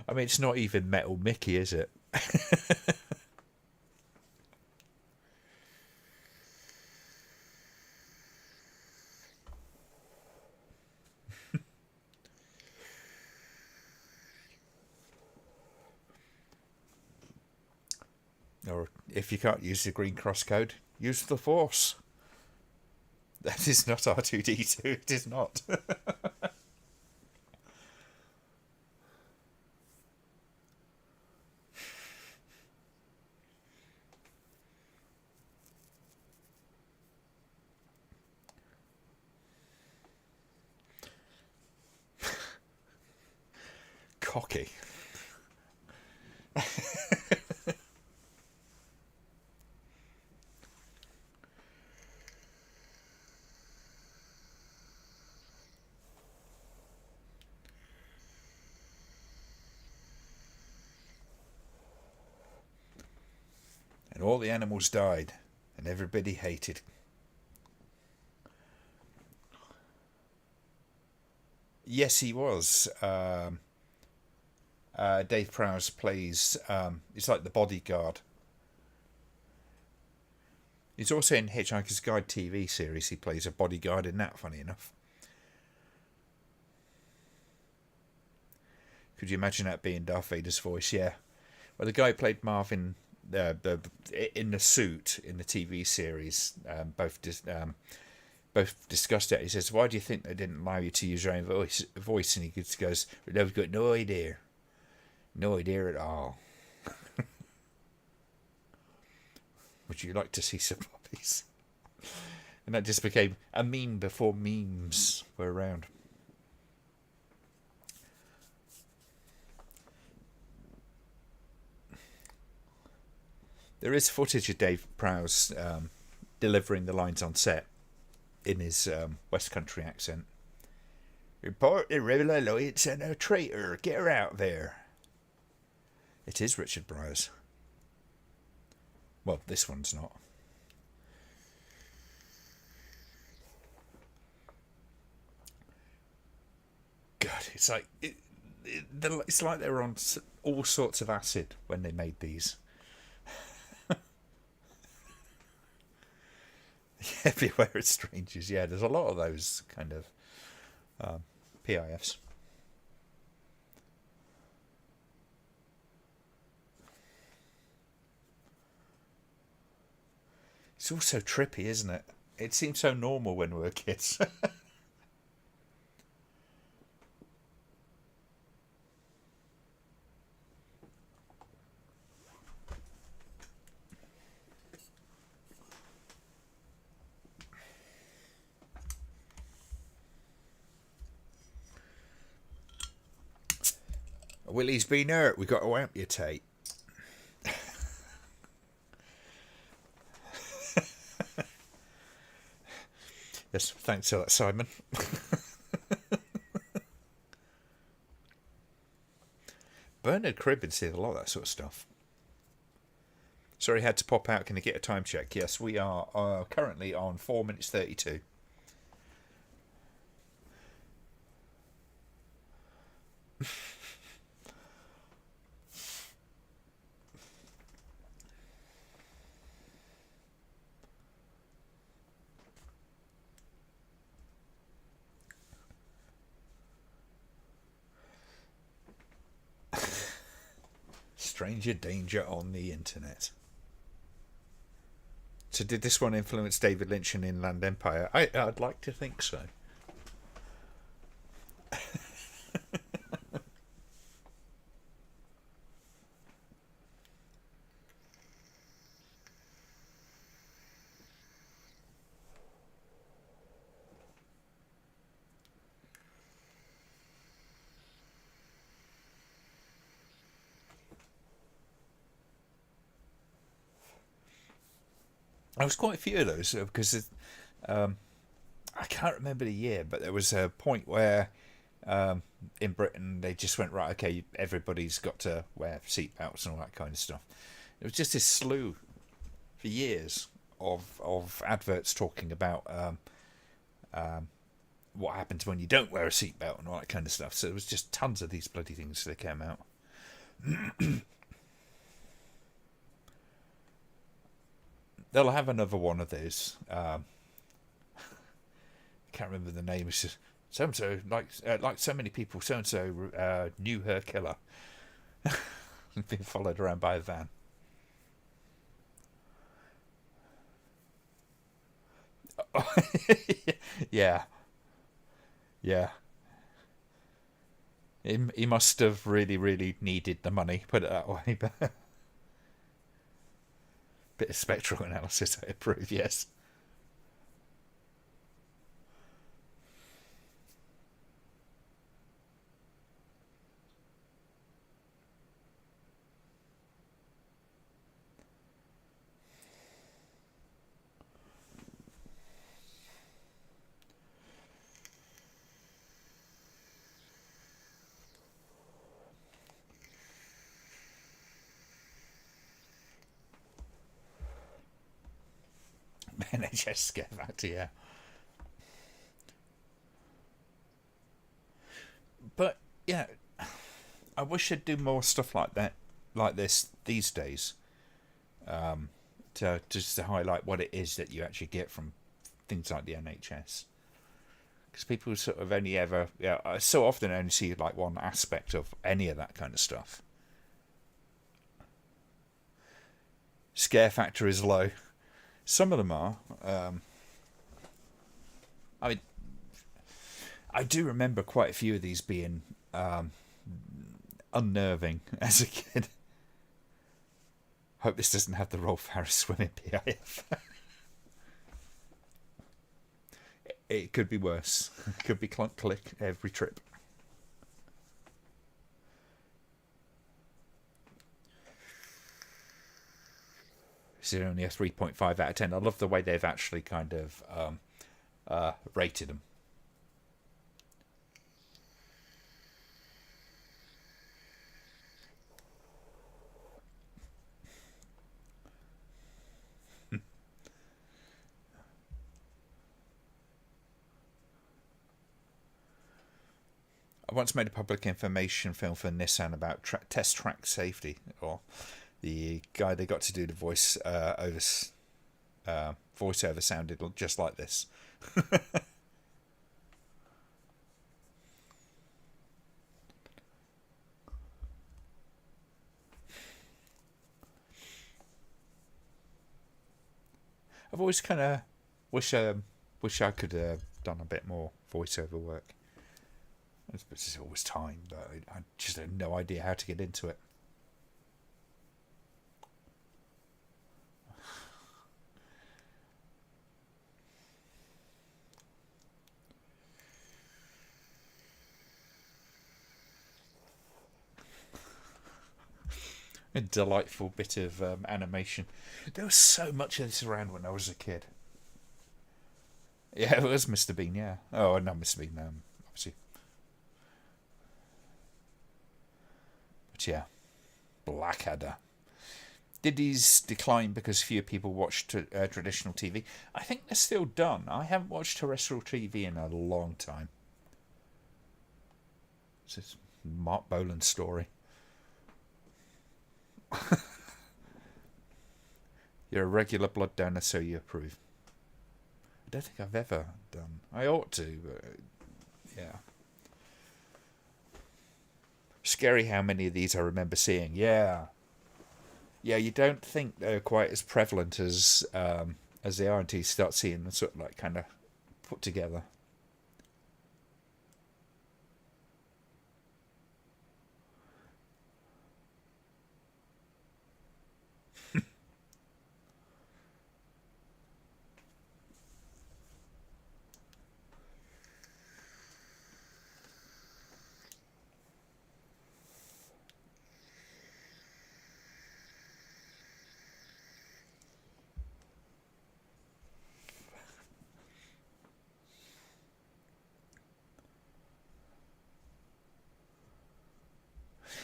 I mean, it's not even Metal Mickey, is it? Or if you can't use the green cross code, use the Force. That is not R2D2. It is not. Cocky. And all the animals died, and everybody hated. Yes, he was. Dave Prowse plays. It's like the bodyguard. He's also in Hitchhiker's Guide TV series. He plays a bodyguard in that. Funny enough. Could you imagine that being Darth Vader's voice? Yeah. Well, the guy who played Marvin in the suit in the TV series both discussed it. He says, "Why do you think they didn't allow you to use your own voice?" And he goes, "They've got no idea at all." Would you like to see some puppies? And that just became a meme before memes were around. There is footage of Dave Prowse delivering the lines on set in his West Country accent. "Report the Rebel Alliance and a traitor. Get her out there." It is Richard Briers. Well, this one's not. God, it's like it's like they were on all sorts of acid when they made these. Everywhere are strangers. Yeah, there's a lot of those kind of PIFs. It's all so trippy, isn't it? It seems so normal when we were kids. Willie's been hurt. We got to amputate. Yes, thanks for that, Simon. Bernard Cribbins did a lot of that sort of stuff. Sorry, had to pop out. Can I get a time check? Yes, we are currently on 4 minutes 32. Stranger danger on the internet. So did this one influence David Lynch in Inland Empire? I'd like to think so. There was quite a few of those because I can't remember the year, but there was a point where in Britain they just went, right, okay, everybody's got to wear seatbelts and all that kind of stuff. It was just this slew for years of adverts talking about what happens when you don't wear a seatbelt and all that kind of stuff. So there was just tons of these bloody things that came out. They'll have another one of those. I can't remember the name. It's just so and so, like so many people. So and so knew her killer, being followed around by a van. Yeah, yeah. He must have really, really needed the money. Put it that way, but. Bit of spectral analysis, I approve, yes. NHS scare factor, yeah. But yeah, I wish I'd do more stuff like that, like this these days. To just to highlight what it is that you actually get from things like the NHS, because people sort of only ever, I so often only see like one aspect of any of that kind of stuff. Scare factor is low. Some of them are. I mean, I do remember quite a few of these being unnerving as a kid. Hope this doesn't have the Rolf Harris swimming PIF. It could be worse. It could be clunk click every trip. This is only a 3.5 out of 10. I love the way they've actually kind of rated them. I once made a public information film for Nissan about test track safety, or the guy they got to do the voice over voiceover sounded just like this. I've always kind of wish I could have done a bit more voiceover work. It's always time, but I just had no idea how to get into it. A delightful bit of animation. There was so much of this around when I was a kid. Yeah, it was Mr. Bean, yeah. Oh, not Mr. Bean, obviously. But yeah, Blackadder. Did these decline because fewer people watched traditional TV? I think they're still done. I haven't watched terrestrial TV in a long time. It's this Mark Bolan's story. You're a regular blood donor, so you approve. I don't think I've ever done. I ought to, but yeah. Scary how many of these I remember seeing. Yeah. Yeah, you don't think they're quite as prevalent as they are until you start seeing them sort of like kind of put together.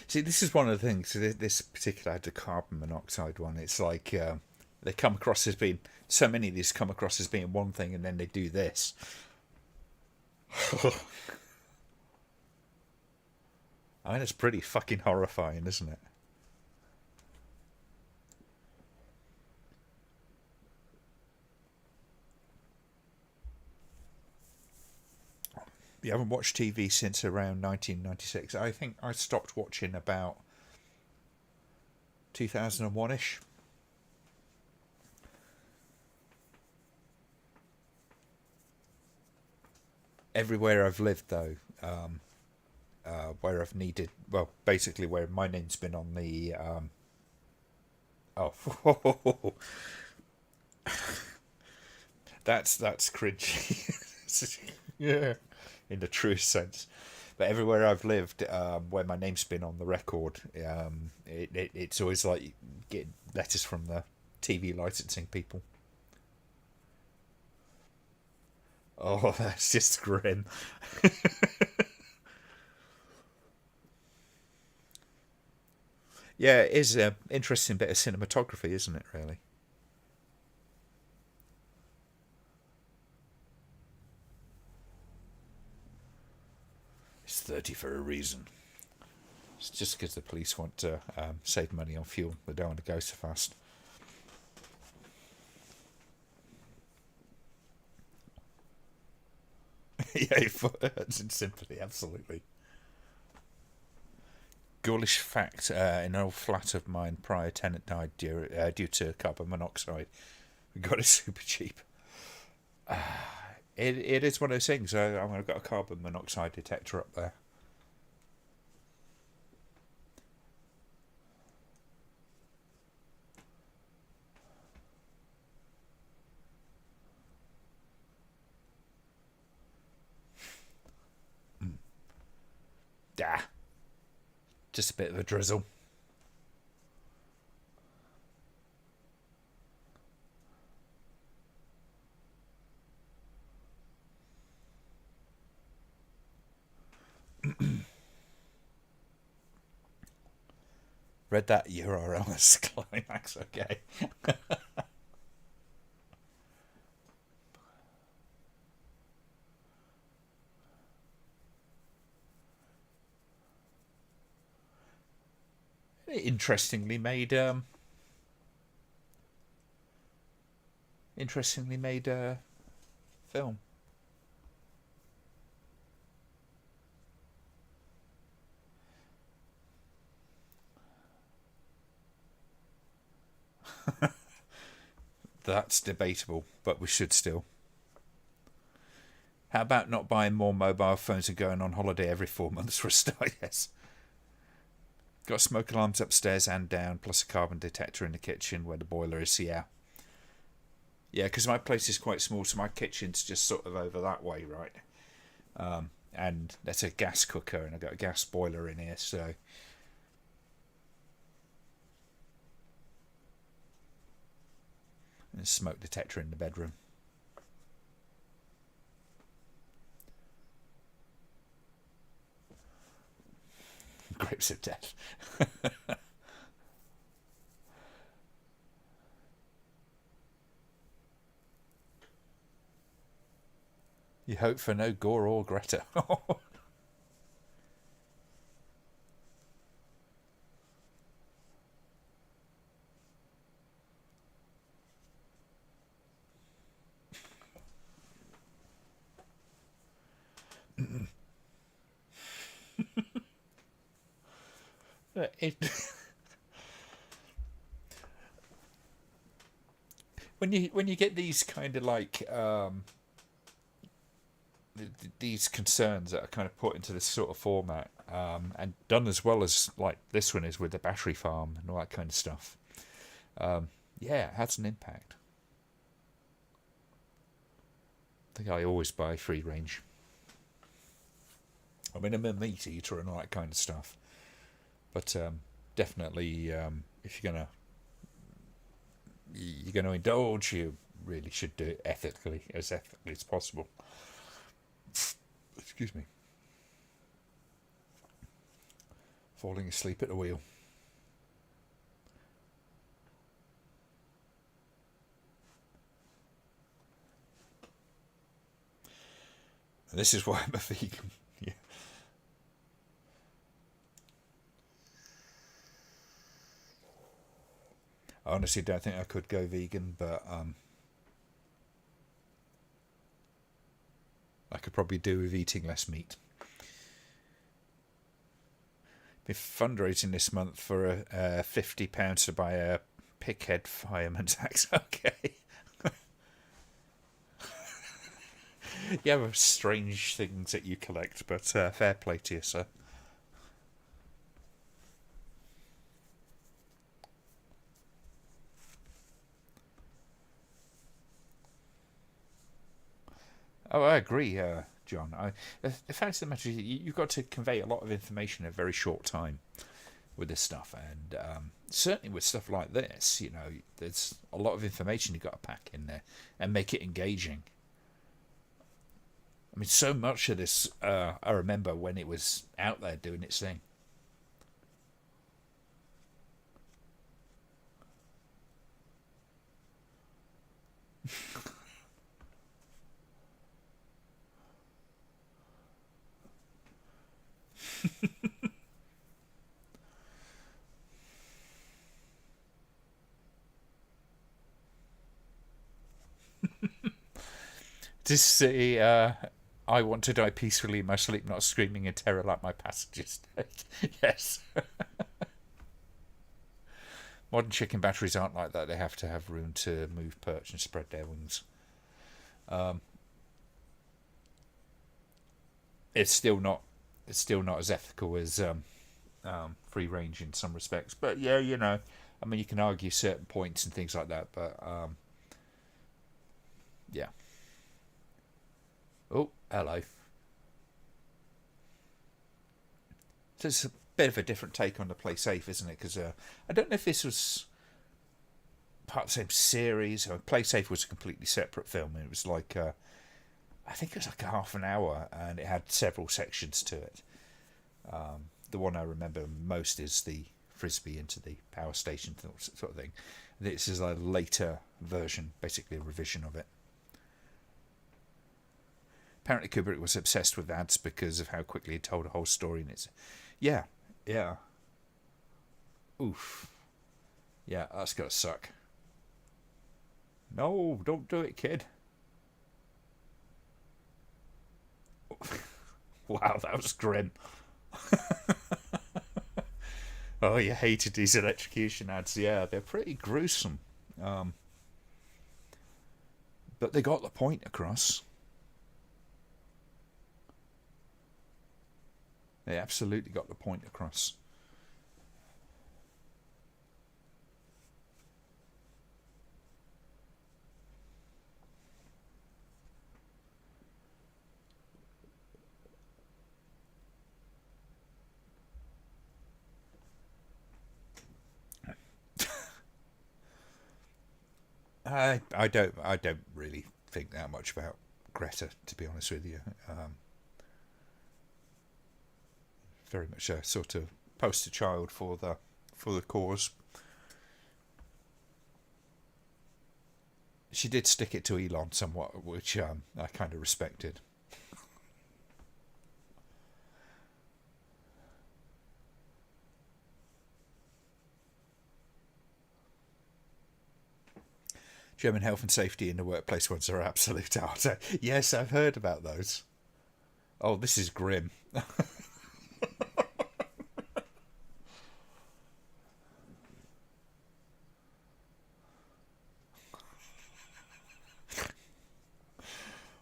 See, this is one of the things. This particular had the carbon monoxide one. It's like they come across as being so many of these come across as being one thing, and then they do this. I mean, it's pretty fucking horrifying, isn't it? You haven't watched TV since around 1996. I think I stopped watching about 2001-ish. Everywhere I've lived, though, where I've needed, well, basically where my name's been on the, oh, that's cringy. Yeah, in the truest sense. But everywhere I've lived, where my name's been on the record, it's always like getting letters from the TV licensing people. Oh, that's just grim. Yeah, it is an interesting bit of cinematography, isn't it, really? It's 30 for a reason. It's just because the police want to save money on fuel. They don't want to go so fast. Yeah, it's in sympathy, absolutely. Ghoulish fact, in an old flat of mine, prior tenant died due to carbon monoxide. We got it super cheap. It is one of those things. I've got a carbon monoxide detector up there. Ah, just a bit of a drizzle. Read that URL as climax, okay. It interestingly made interestingly made film. That's debatable, but we should still. How about not buying more mobile phones and going on holiday every 4 months for a start? Yes. Got smoke alarms upstairs and down, plus a carbon detector in the kitchen where the boiler is. Yeah. Yeah, because my place is quite small, so my kitchen's just sort of over that way, right? And that's a gas cooker, and I've got a gas boiler in here, so. And a smoke detector in the bedroom. Grips of death. You hope for no gore or Greta. it, when you get these kind of like these concerns that are kind of put into this sort of format, and done as well as like this one is with the battery farm and all that kind of stuff, yeah, it has an impact. I think I always buy free range. I mean, I'm a meat eater and all that kind of stuff, but definitely, if you're gonna indulge, you really should do it ethically as possible. Excuse me. Falling asleep at the wheel. And this is why I'm a vegan. Yeah. I honestly don't think I could go vegan, but I could probably do with eating less meat. Been fundraising this month for £50 to buy a pighead fireman's axe. Okay. You have strange things that you collect, but fair play to you, sir. Oh, I agree, John. The fact of the matter is, you've got to convey a lot of information in a very short time with this stuff, and certainly with stuff like this, there's a lot of information you've got to pack in there and make it engaging. I mean, so much of this, I remember when it was out there doing its thing. To see, I want to die peacefully in my sleep, not screaming in terror like my passengers did. Yes. Modern chicken batteries aren't like that. They have to have room to move, perch, and spread their wings. It's still not. It's still not as ethical as free range in some respects. But yeah, I mean, you can argue certain points and things like that. But yeah. Oh, hello. So it's a bit of a different take on the Play Safe, isn't it? Because I don't know if this was part of the same series. Or Play Safe was a completely separate film. It was like I think it was like a half an hour, and it had several sections to it. The one I remember most is the frisbee into the power station sort of thing. This is a later version, basically a revision of it. Apparently Kubrick was obsessed with ads because of how quickly he told a whole story, and it's yeah. Oof. Yeah, that's gotta suck. No, don't do it, kid. Wow, that was grim. Oh, you hated these electrocution ads. Yeah, they're pretty gruesome. Um, but they got the point across. They absolutely got the point across. I don't really think that much about Greta, to be honest with you. Very much a sort of poster child for the cause. She did stick it to Elon somewhat, which I kind of respected. German health and safety in the workplace ones are absolute art. Yes, I've heard about those. Oh, this is grim.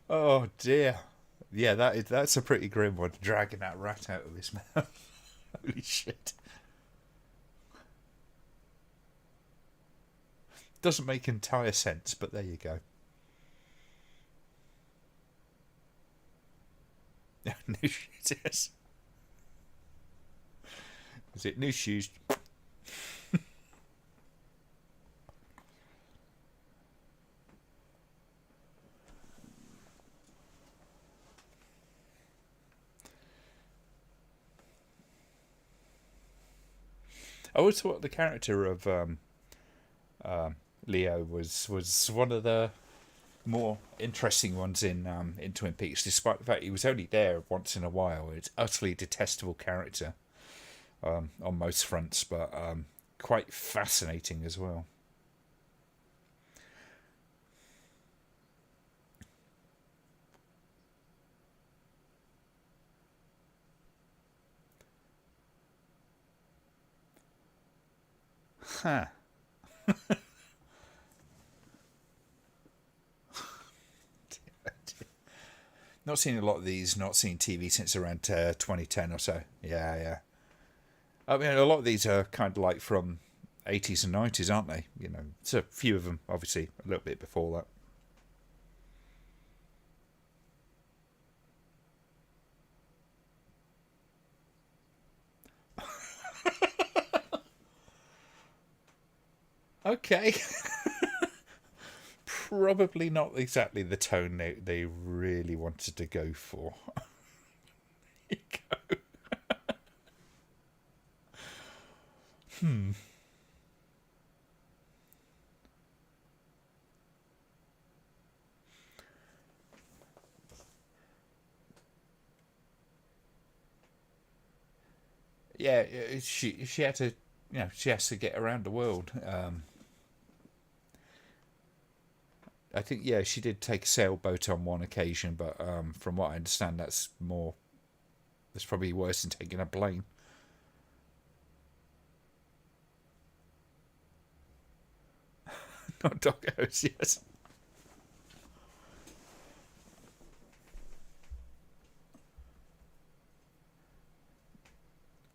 Oh dear. Yeah, that's a pretty grim one. Dragging that rat out of his mouth. Holy shit. Doesn't make entire sense, but there you go. New shoes, yes. Is it new shoes? I always thought the character of Leo was one of the more interesting ones in Twin Peaks, despite the fact he was only there once in a while. It's utterly detestable character on most fronts, but quite fascinating as well. Huh. Not seen a lot of these. Not seen TV since around 2010 or so. Yeah, yeah. I mean, a lot of these are kind of like from 80s and 90s, aren't they? You know, so a few of them, obviously, a little bit before that. Okay. Probably not exactly the tone they really wanted to go for. Hmm. Yeah, she had to, she has to get around the world. I think, yeah, she did take a sailboat on one occasion, but from what I understand, that's probably worse than taking a plane. Not doggos, yes.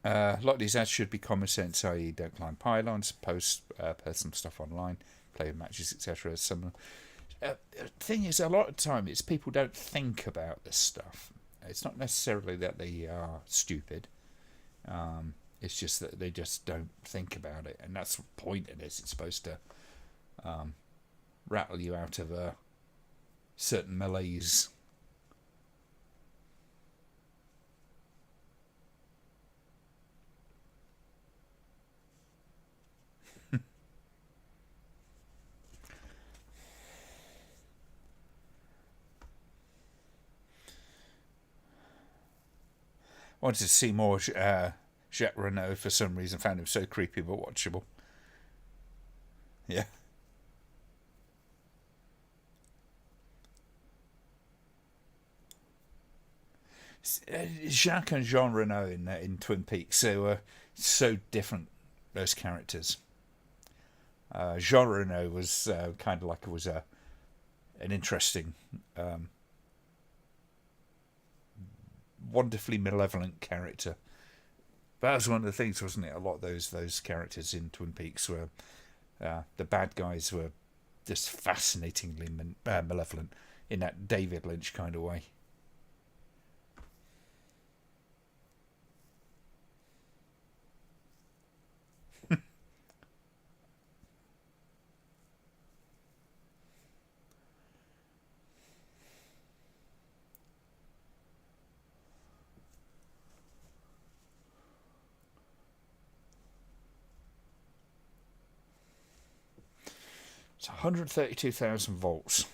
A lot of these ads should be common sense, i.e., don't climb pylons, post personal stuff online, play with matches, etc. Some thing is, a lot of time it's people don't think about this stuff. It's not necessarily that they are stupid. It's just that they just don't think about it, and that's the point of this. It's supposed to rattle you out of a certain malaise. Wanted to see more Jacques Renault for some reason. Found him so creepy but watchable. Yeah. Jacques and Jean Reno in Twin Peaks, they were so different, those characters. Jean Reno was kind of like it was an interesting, wonderfully malevolent character. That was one of the things, wasn't it? A lot of those characters in Twin Peaks were the bad guys were just fascinatingly malevolent in that David Lynch kind of way. It's 132,000 volts.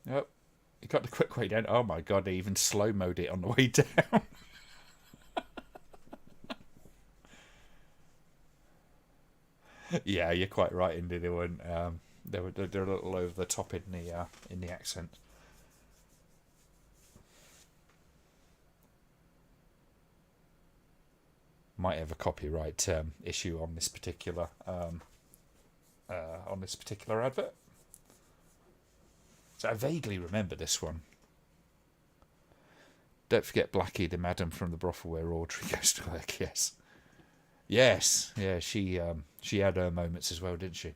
Yep. You got the quick way down. Oh my god, they even slow mode it on the way down. Yeah, you're quite right, Indy. They weren't. They're a little over the top in the accent. Might have a copyright issue on this particular advert. So I vaguely remember this one. Don't forget Blackie, the madam from the brothel where Audrey goes to work. Yes, yeah. She had her moments as well, didn't she?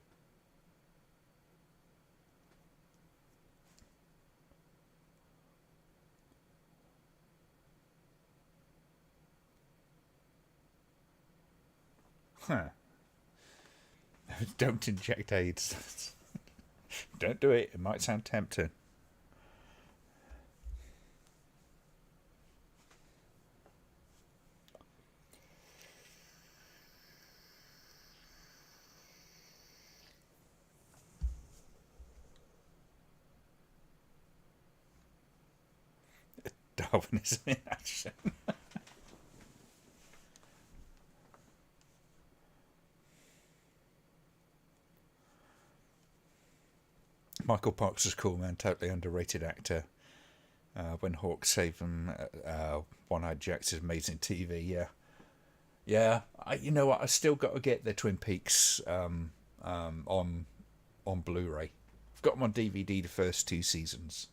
Huh. Don't inject AIDS. Don't do it. It might sound tempting. Darwinism in action. Michael Parks was cool, man. Totally underrated actor. When Hawk saved him, One-Eyed Jack's amazing TV. Yeah. You know what? I still got to get the Twin Peaks on Blu-ray. I've got them on DVD the first two seasons.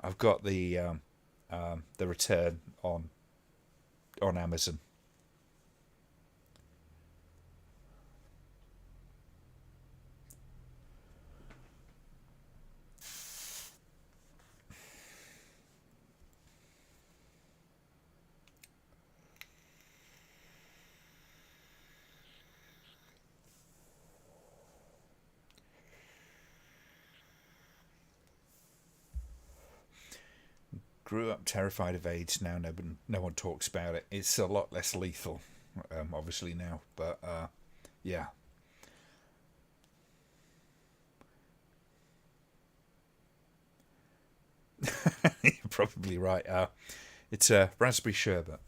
I've got the return on Amazon. Grew up terrified of AIDS. Now no one talks about it. It's a lot less lethal, obviously now. But yeah. You're probably right. It's raspberry sherbet.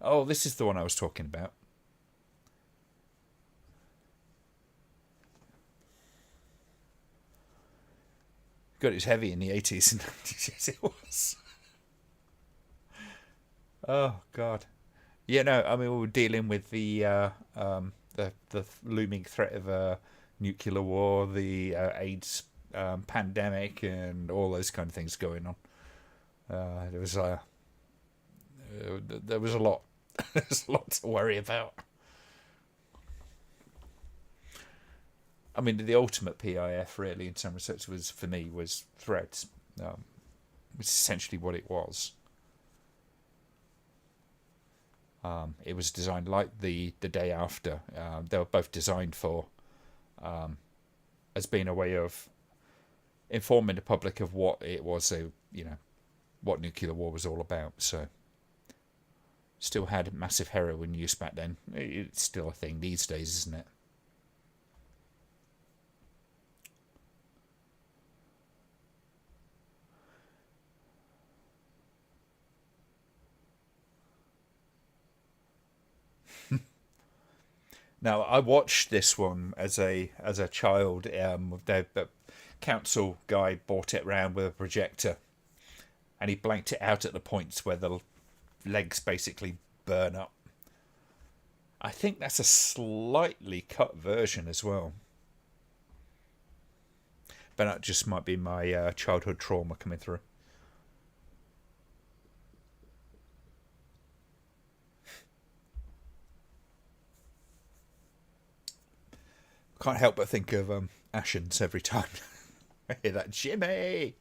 Oh, this is the one I was talking about. God, it was heavy in the 80s and 90s. Yes, it was. Oh, God. Yeah, no, I mean, we were dealing with the looming threat of a nuclear war, the AIDS pandemic, and all those kind of things going on. There was there was a lot. There's a lot to worry about. I mean, the ultimate PIF, really, in some respects, was for me was Threads. Which is essentially what it was. It was designed like the day after. They were both designed for as being a way of informing the public of what it was, what nuclear war was all about. So, still had massive heroin use back then. It's still a thing these days, isn't it? Now, I watched this one as a child. The council guy brought it round with a projector, and he blanked it out at the points where the legs basically burn up. I think that's a slightly cut version as well, but that just might be my childhood trauma coming through. Can't help but think of Ashens every time I hear that Jimmy.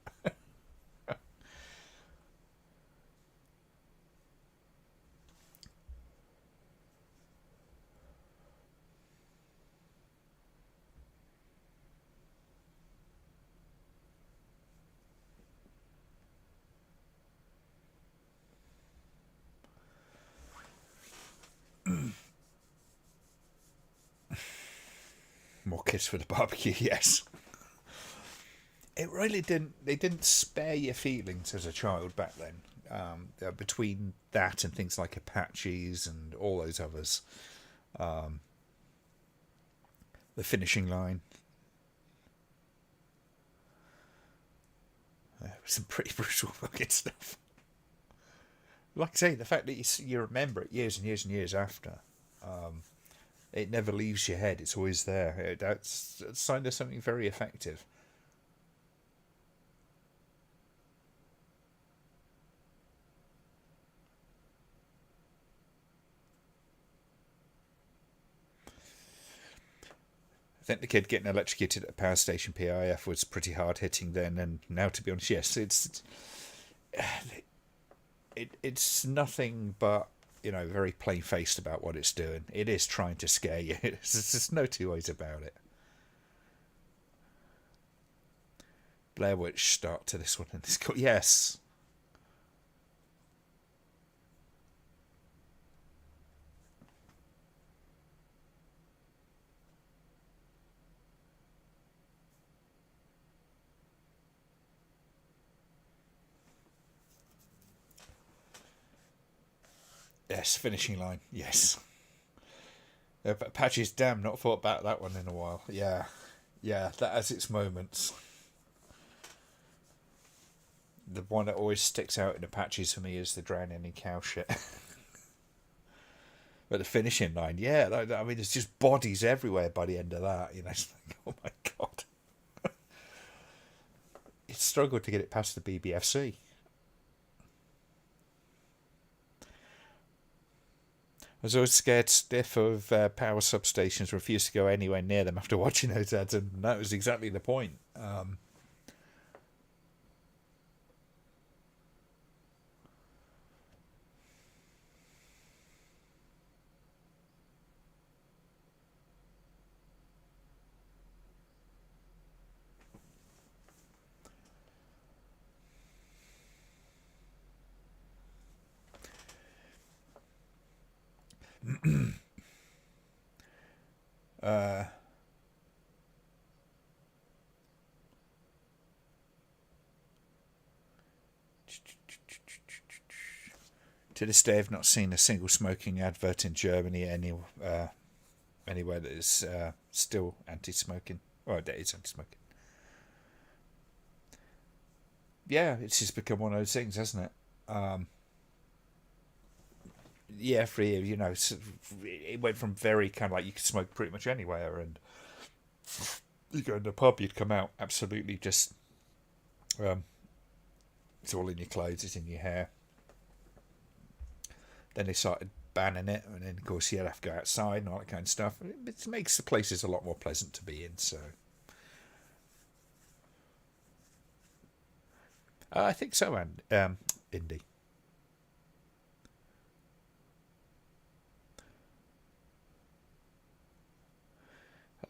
More kids for the barbecue, yes. It really didn't. They didn't spare your feelings as a child back then. Between that and things like Apaches and all those others, the finishing line. Some pretty brutal fucking stuff. Like I say, the fact that you remember it years and years and years after, it never leaves your head. It's always there. That's a sign of something very effective. I think the kid getting electrocuted at a power station PIF was pretty hard hitting then, and now, to be honest, yes, it's nothing but, very plain faced about what it's doing. It is trying to scare you. There's no two ways about it. Blair Witch start to this one, and this yes. Yes, finishing line. Yes. But Patches, damn, not thought about that one in a while. Yeah. Yeah, that has its moments. The one that always sticks out in the Patches for me is the drowning in cow shit. But the finishing line, yeah, I mean, there's just bodies everywhere by the end of that. It's like, oh my god. It struggled to get it past the BBFC. I was always scared stiff of power substations, refused to go anywhere near them after watching those ads, and that was exactly the point. To this day, I've not seen a single smoking advert in Germany anywhere that is still anti-smoking. Well, that is anti-smoking. Yeah, it's just become one of those things, hasn't it? Yeah, for you, it went from very kind of like you could smoke pretty much anywhere, and you go in the pub, you'd come out absolutely just. It's all in your clothes, it's in your hair. Then they started banning it, and then of course you'd have to go outside and all that kind of stuff. It makes the places a lot more pleasant to be in. So I think so, and Indy.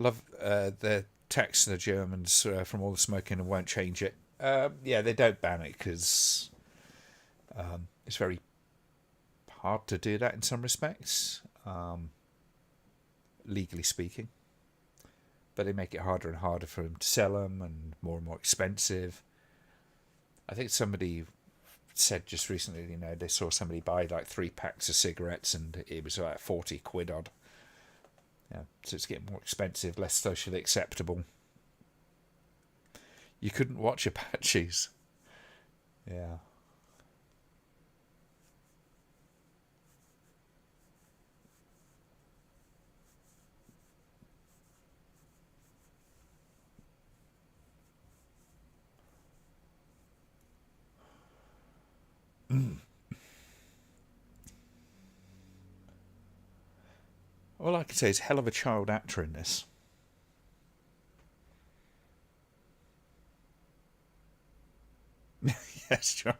I love the tax the Germans from all the smoking and won't change it. Yeah, they don't ban it because it's very hard to do that in some respects, legally speaking. But they make it harder and harder for them to sell them, and more expensive. I think somebody said just recently, they saw somebody buy like 3 packs of cigarettes, and it was like 40 quid odd. Yeah, so it's getting more expensive, less socially acceptable. You couldn't watch Apaches. Yeah. All I can say is hell of a child actor in this. Yes, John.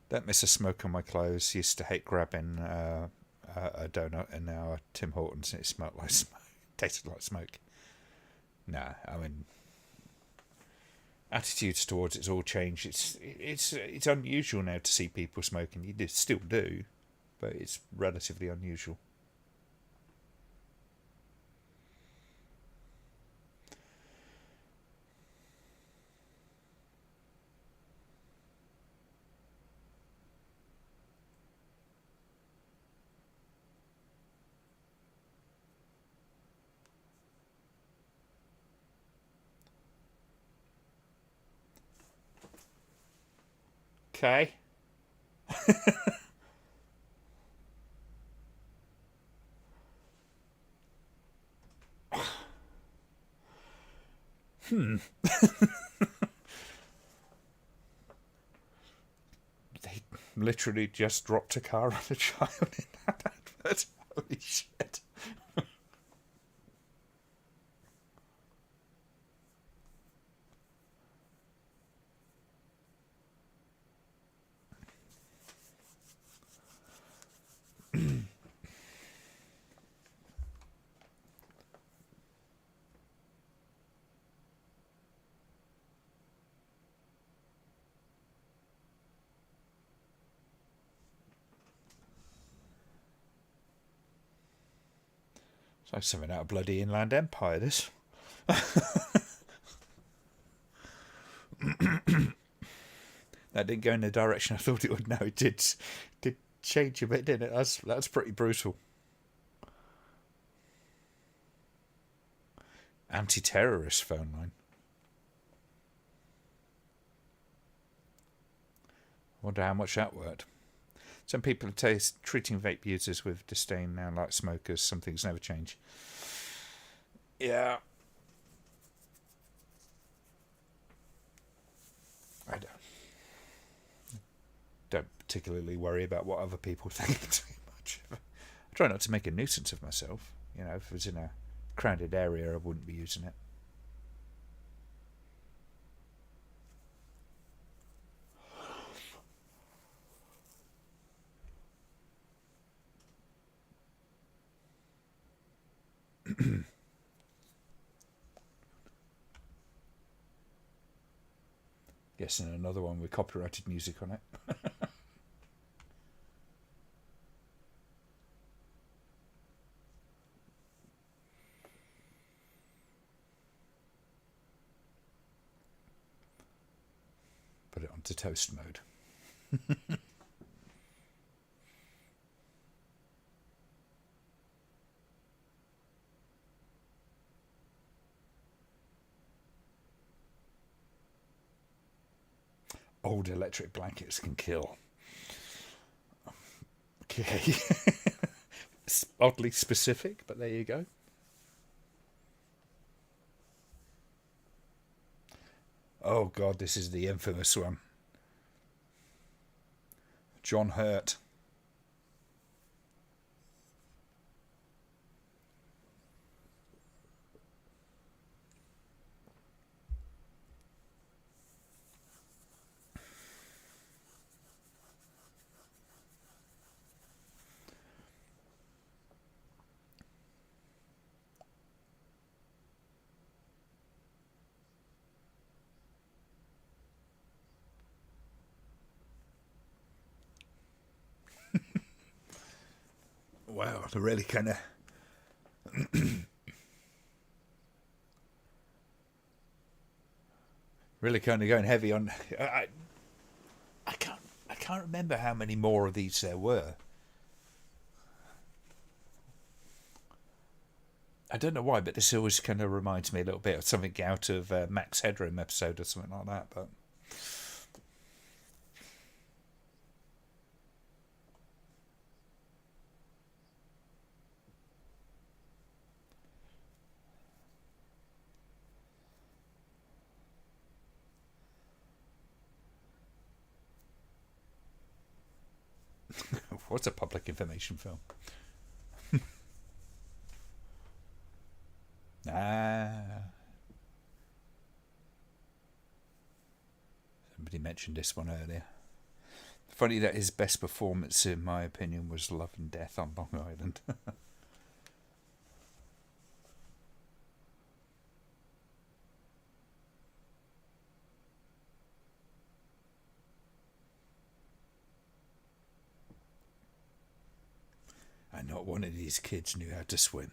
Don't miss a smoke on my clothes. Used to hate grabbing a donut, and now Tim Hortons, and it smelled like smoke. Tasted like smoke. Nah, I mean, attitudes towards it's all changed. It's unusual now to see people smoking. You still do, but it's relatively unusual. Okay. They literally just dropped a car on a child in that advert. Holy shit. It's like something out of bloody Inland Empire, this. That didn't go in the direction I thought it would. No, it did change a bit, didn't it? That's pretty brutal. Anti-terrorist phone line. Wonder how much that worked. Some people are treating vape users with disdain now, like smokers. Some things never change. Yeah. I don't particularly worry about what other people think too much. I try not to make a nuisance of myself. You know, if it was in a crowded area, I wouldn't be using it. Guessing another one with copyrighted music on it. Put it onto toast mode. Old electric blankets can kill. Okay. It's oddly specific, but there you go. Oh god, this is the infamous one. John Hurt. Wow, they're really kind of really kind of going heavy on. I can't remember how many more of these there were. I don't know why, but this always kind of reminds me a little bit of something out of Max Headroom episode or something like that. But what's a public information film? Ah, somebody mentioned this one earlier. Funny that his best performance, in my opinion, was Love and Death on Long Island. And not one of these kids knew how to swim.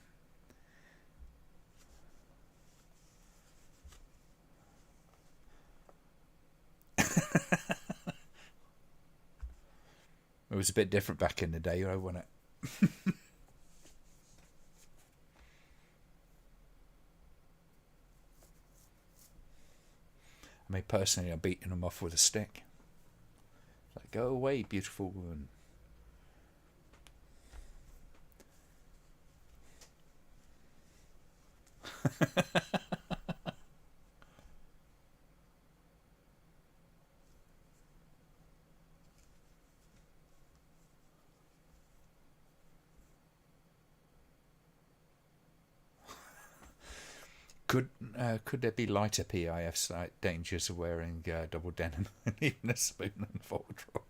It was a bit different back in the day, wasn't it? I mean, personally, I'm beating them off with a stick. Like, go away, beautiful woman. Could there be lighter PIFs like dangers of wearing double denim and even a spoon and fork drawer?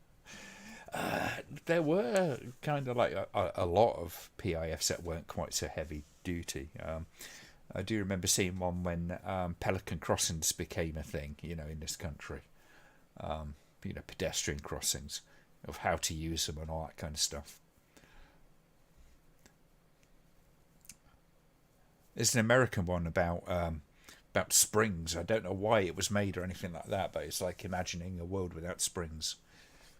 There were kind of like a lot of PIFs that weren't quite so heavy duty. I do remember seeing one when Pelican crossings became a thing, in this country. Pedestrian crossings, of how to use them and all that kind of stuff. There's an American one about springs. I don't know why it was made or anything like that, but it's like imagining a world without springs.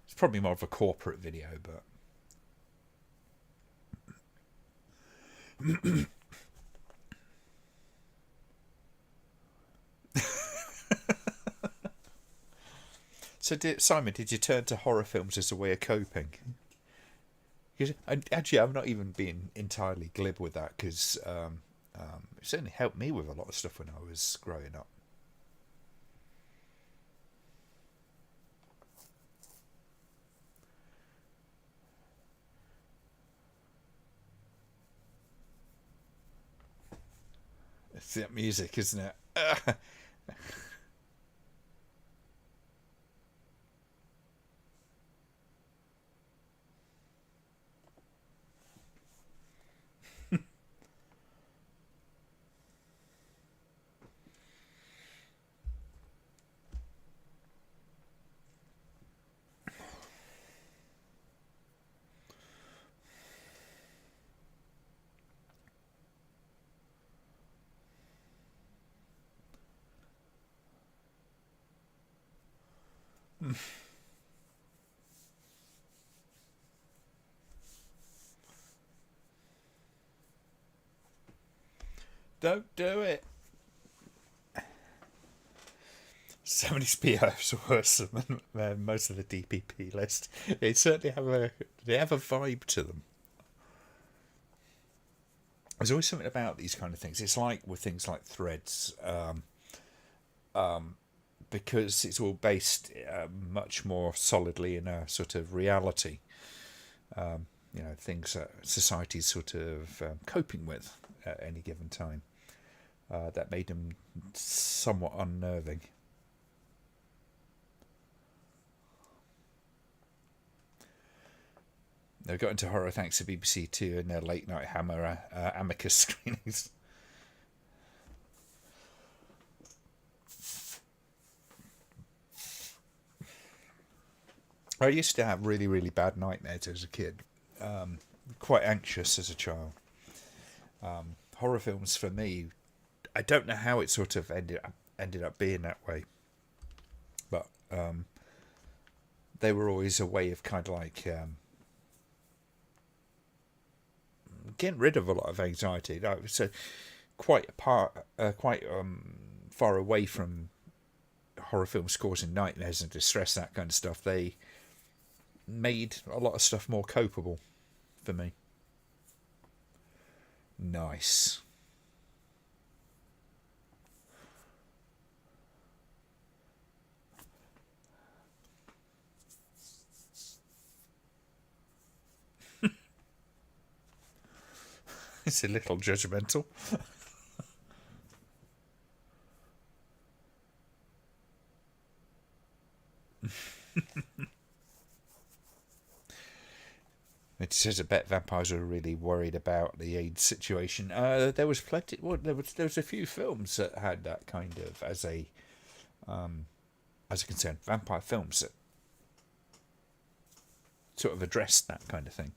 It's probably more of a corporate video, but so, Simon, did you turn to horror films as a way of coping? Because actually, I'm not even being entirely glib with that, because it certainly helped me with a lot of stuff when I was growing up. It's that music, isn't it? Don't do it. Some of these POs are worse than most of the DPP list. They certainly have a vibe to them. There's always something about these kind of things. It's like with things like Threads, because it's all based much more solidly in a sort of reality. Things that society's sort of coping with at any given time. That made them somewhat unnerving. They got into horror thanks to BBC Two and their late night Hammer Amicus screenings. I used to have really, really bad nightmares as a kid. Quite anxious as a child. Horror films for me, I don't know how it sort of ended up being that way, but they were always a way of kind of like getting rid of a lot of anxiety. Like, so quite apart, quite far away from horror films causing nightmares and distress, that kind of stuff. They made a lot of stuff more copable for me. Nice. It's a little judgmental. It says I bet vampires are really worried about the AIDS situation. There was plenty. Well, there was a few films that had that kind of as a concern. Vampire films that sort of addressed that kind of thing.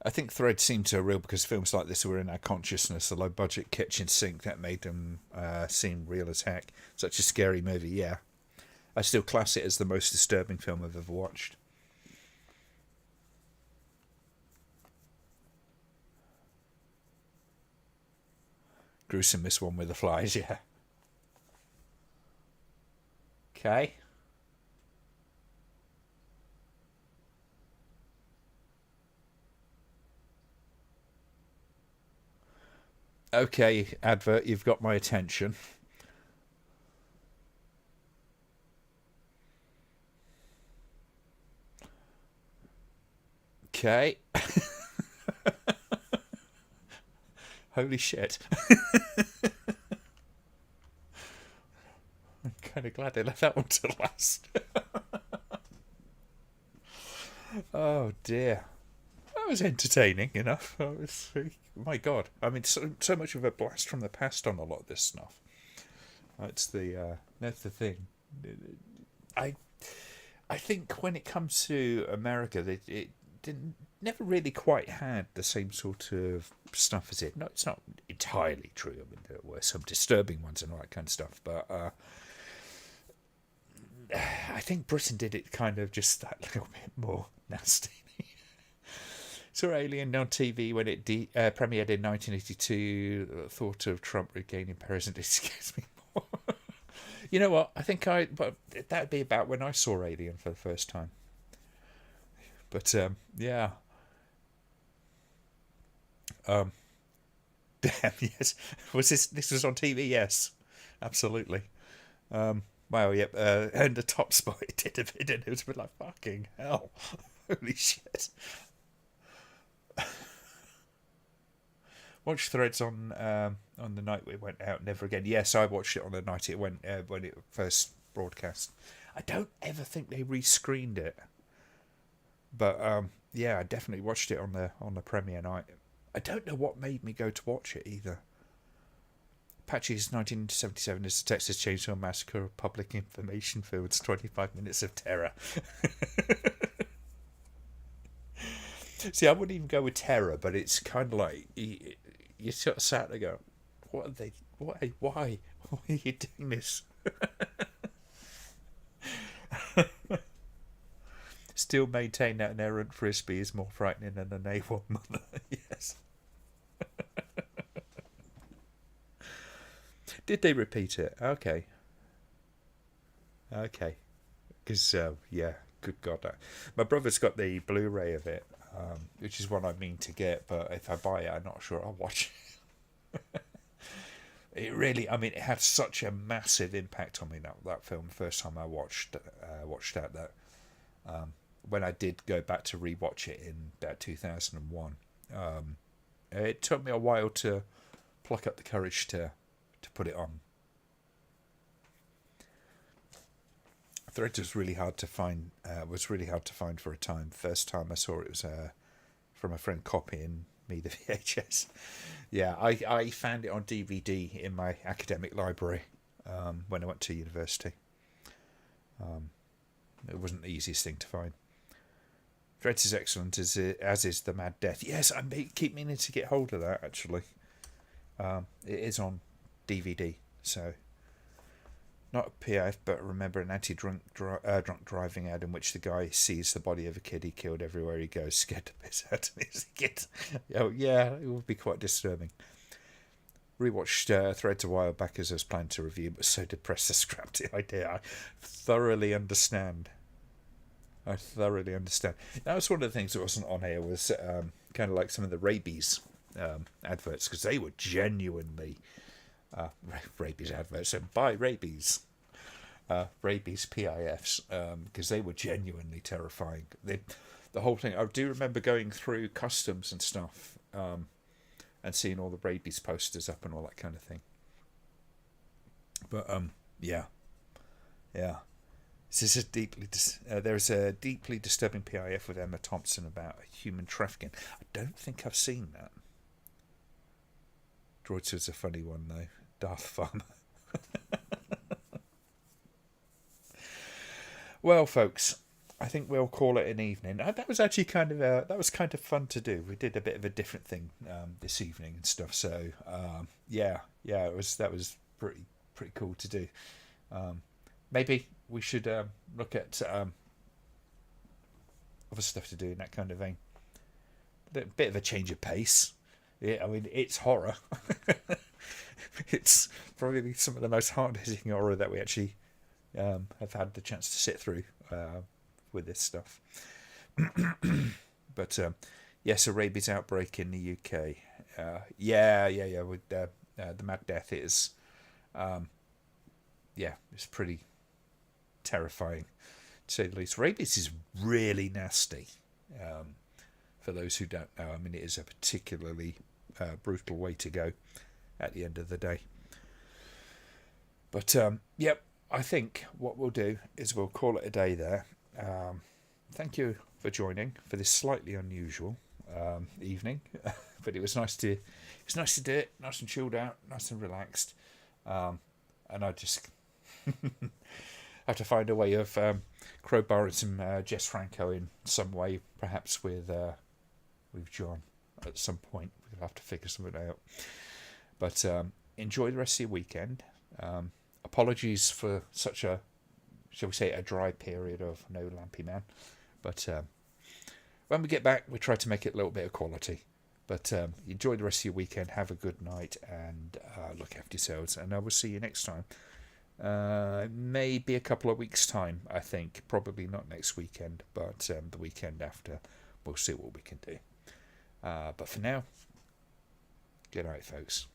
I think threads seem to real because films like this were in our consciousness. A low-budget kitchen sink that made them seem real as heck. Such a scary movie, yeah. I still class it as the most disturbing film I've ever watched. Gruesomest one with the flies, yeah. Okay. Okay, advert, you've got my attention. Okay. Holy shit. I'm kind of glad they left that one to last. Oh dear. That was entertaining enough. My God. I mean, so much of a blast from the past on a lot of this stuff. That's the thing. I think when it comes to America, it didn't never really quite had the same sort of stuff as it. No, it's not entirely true. I mean, there were some disturbing ones and all that kind of stuff, but I think Britain did it kind of just that little bit more nasty. Saw Alien on TV when it premiered in 1982. The thought of Trump regaining presidency scares me more. You know what? I think that'd be about when I saw Alien for the first time. But yeah. Damn, yes. Was this was on TV? Yes, absolutely. Wow, yep. And the top spot it did a bit, and it was a bit like fucking hell. Holy shit. Watched Threads on the night it went out. Never again. Yes, I watched it on the night it went when it first broadcast. I don't ever think they rescreened it, but yeah, I definitely watched it on the premiere night. I don't know what made me go to watch it either. Apache's 1977 is the Texas Chainsaw Massacre of public information fields. 25 minutes of terror. See, I wouldn't even go with terror, but it's kind of like you sort of sat there go, "What are they? Why? Why are you doing this?" Still maintain that an errant frisbee is more frightening than an A1 mother. Yes. Did they repeat it? Okay. Because yeah, good God, my brother's got the Blu-ray of it. Which is what I mean to get, but if I buy it, I'm not sure I'll watch it. It really, I mean, it had such a massive impact on me, that film, the first time I watched that when I did go back to rewatch it in about 2001, it took me a while to pluck up the courage to put it on. Threads was really hard to find. For a time. First time I saw it was from a friend copying me the VHS. Yeah, I found it on DVD in my academic library when I went to university. It wasn't the easiest thing to find. Threads is excellent, as is The Mad Death. Yes, keep meaning to get hold of that. Actually, it is on DVD, So, not a PIF, but remember an anti-drunk drunk driving ad in which the guy sees the body of a kid he killed everywhere he goes, scared to piss out of his kid. Oh yeah, it would be quite disturbing. Rewatched Threads a while back as I was planning to review, but so depressed I scrapped the idea. I thoroughly understand. That was one of the things that wasn't on here, was kind of like some of the rabies adverts, because they were genuinely rabies adverts. So buy rabies. Rabies PIFs, because they were genuinely terrifying. The whole thing, I do remember going through customs and stuff, and seeing all the rabies posters up and all that kind of thing. But yeah. This is there's a deeply disturbing PIF with Emma Thompson about human trafficking. I don't think I've seen that. Droids was a funny one though. Darth Farmer. Well, folks, I think we'll call it an evening. That was actually kind of fun to do. We did a bit of a different thing this evening and stuff. So that was pretty cool to do. Maybe we should look at other stuff to do in that kind of vein. A bit of a change of pace. Yeah, I mean, it's horror. It's probably some of the most hard-hitting horror that we actually have had the chance to sit through with this stuff. But yes, a rabies outbreak in the UK. With the Mad Death is, it's pretty terrifying, to say the least. Rabies is really nasty. For those who don't know, I mean, it is a particularly brutal way to go at the end of the day. But I think what we'll do is we'll call it a day there. Thank you for joining for this slightly unusual evening, but it was nice to do it, nice and chilled out, nice and relaxed, and I just have to find a way of crowbarring some Jess Franco in some way, perhaps with John at some point. We'll have to figure something out. But enjoy the rest of your weekend. Apologies for such a, shall we say, a dry period of no Lampy Man. But when we get back, we try to make it a little bit of quality. But enjoy the rest of your weekend. Have a good night and look after yourselves. And I will see you next time. Maybe a couple of weeks' time, I think. Probably not next weekend, but the weekend after. We'll see what we can do. But for now, good night, folks.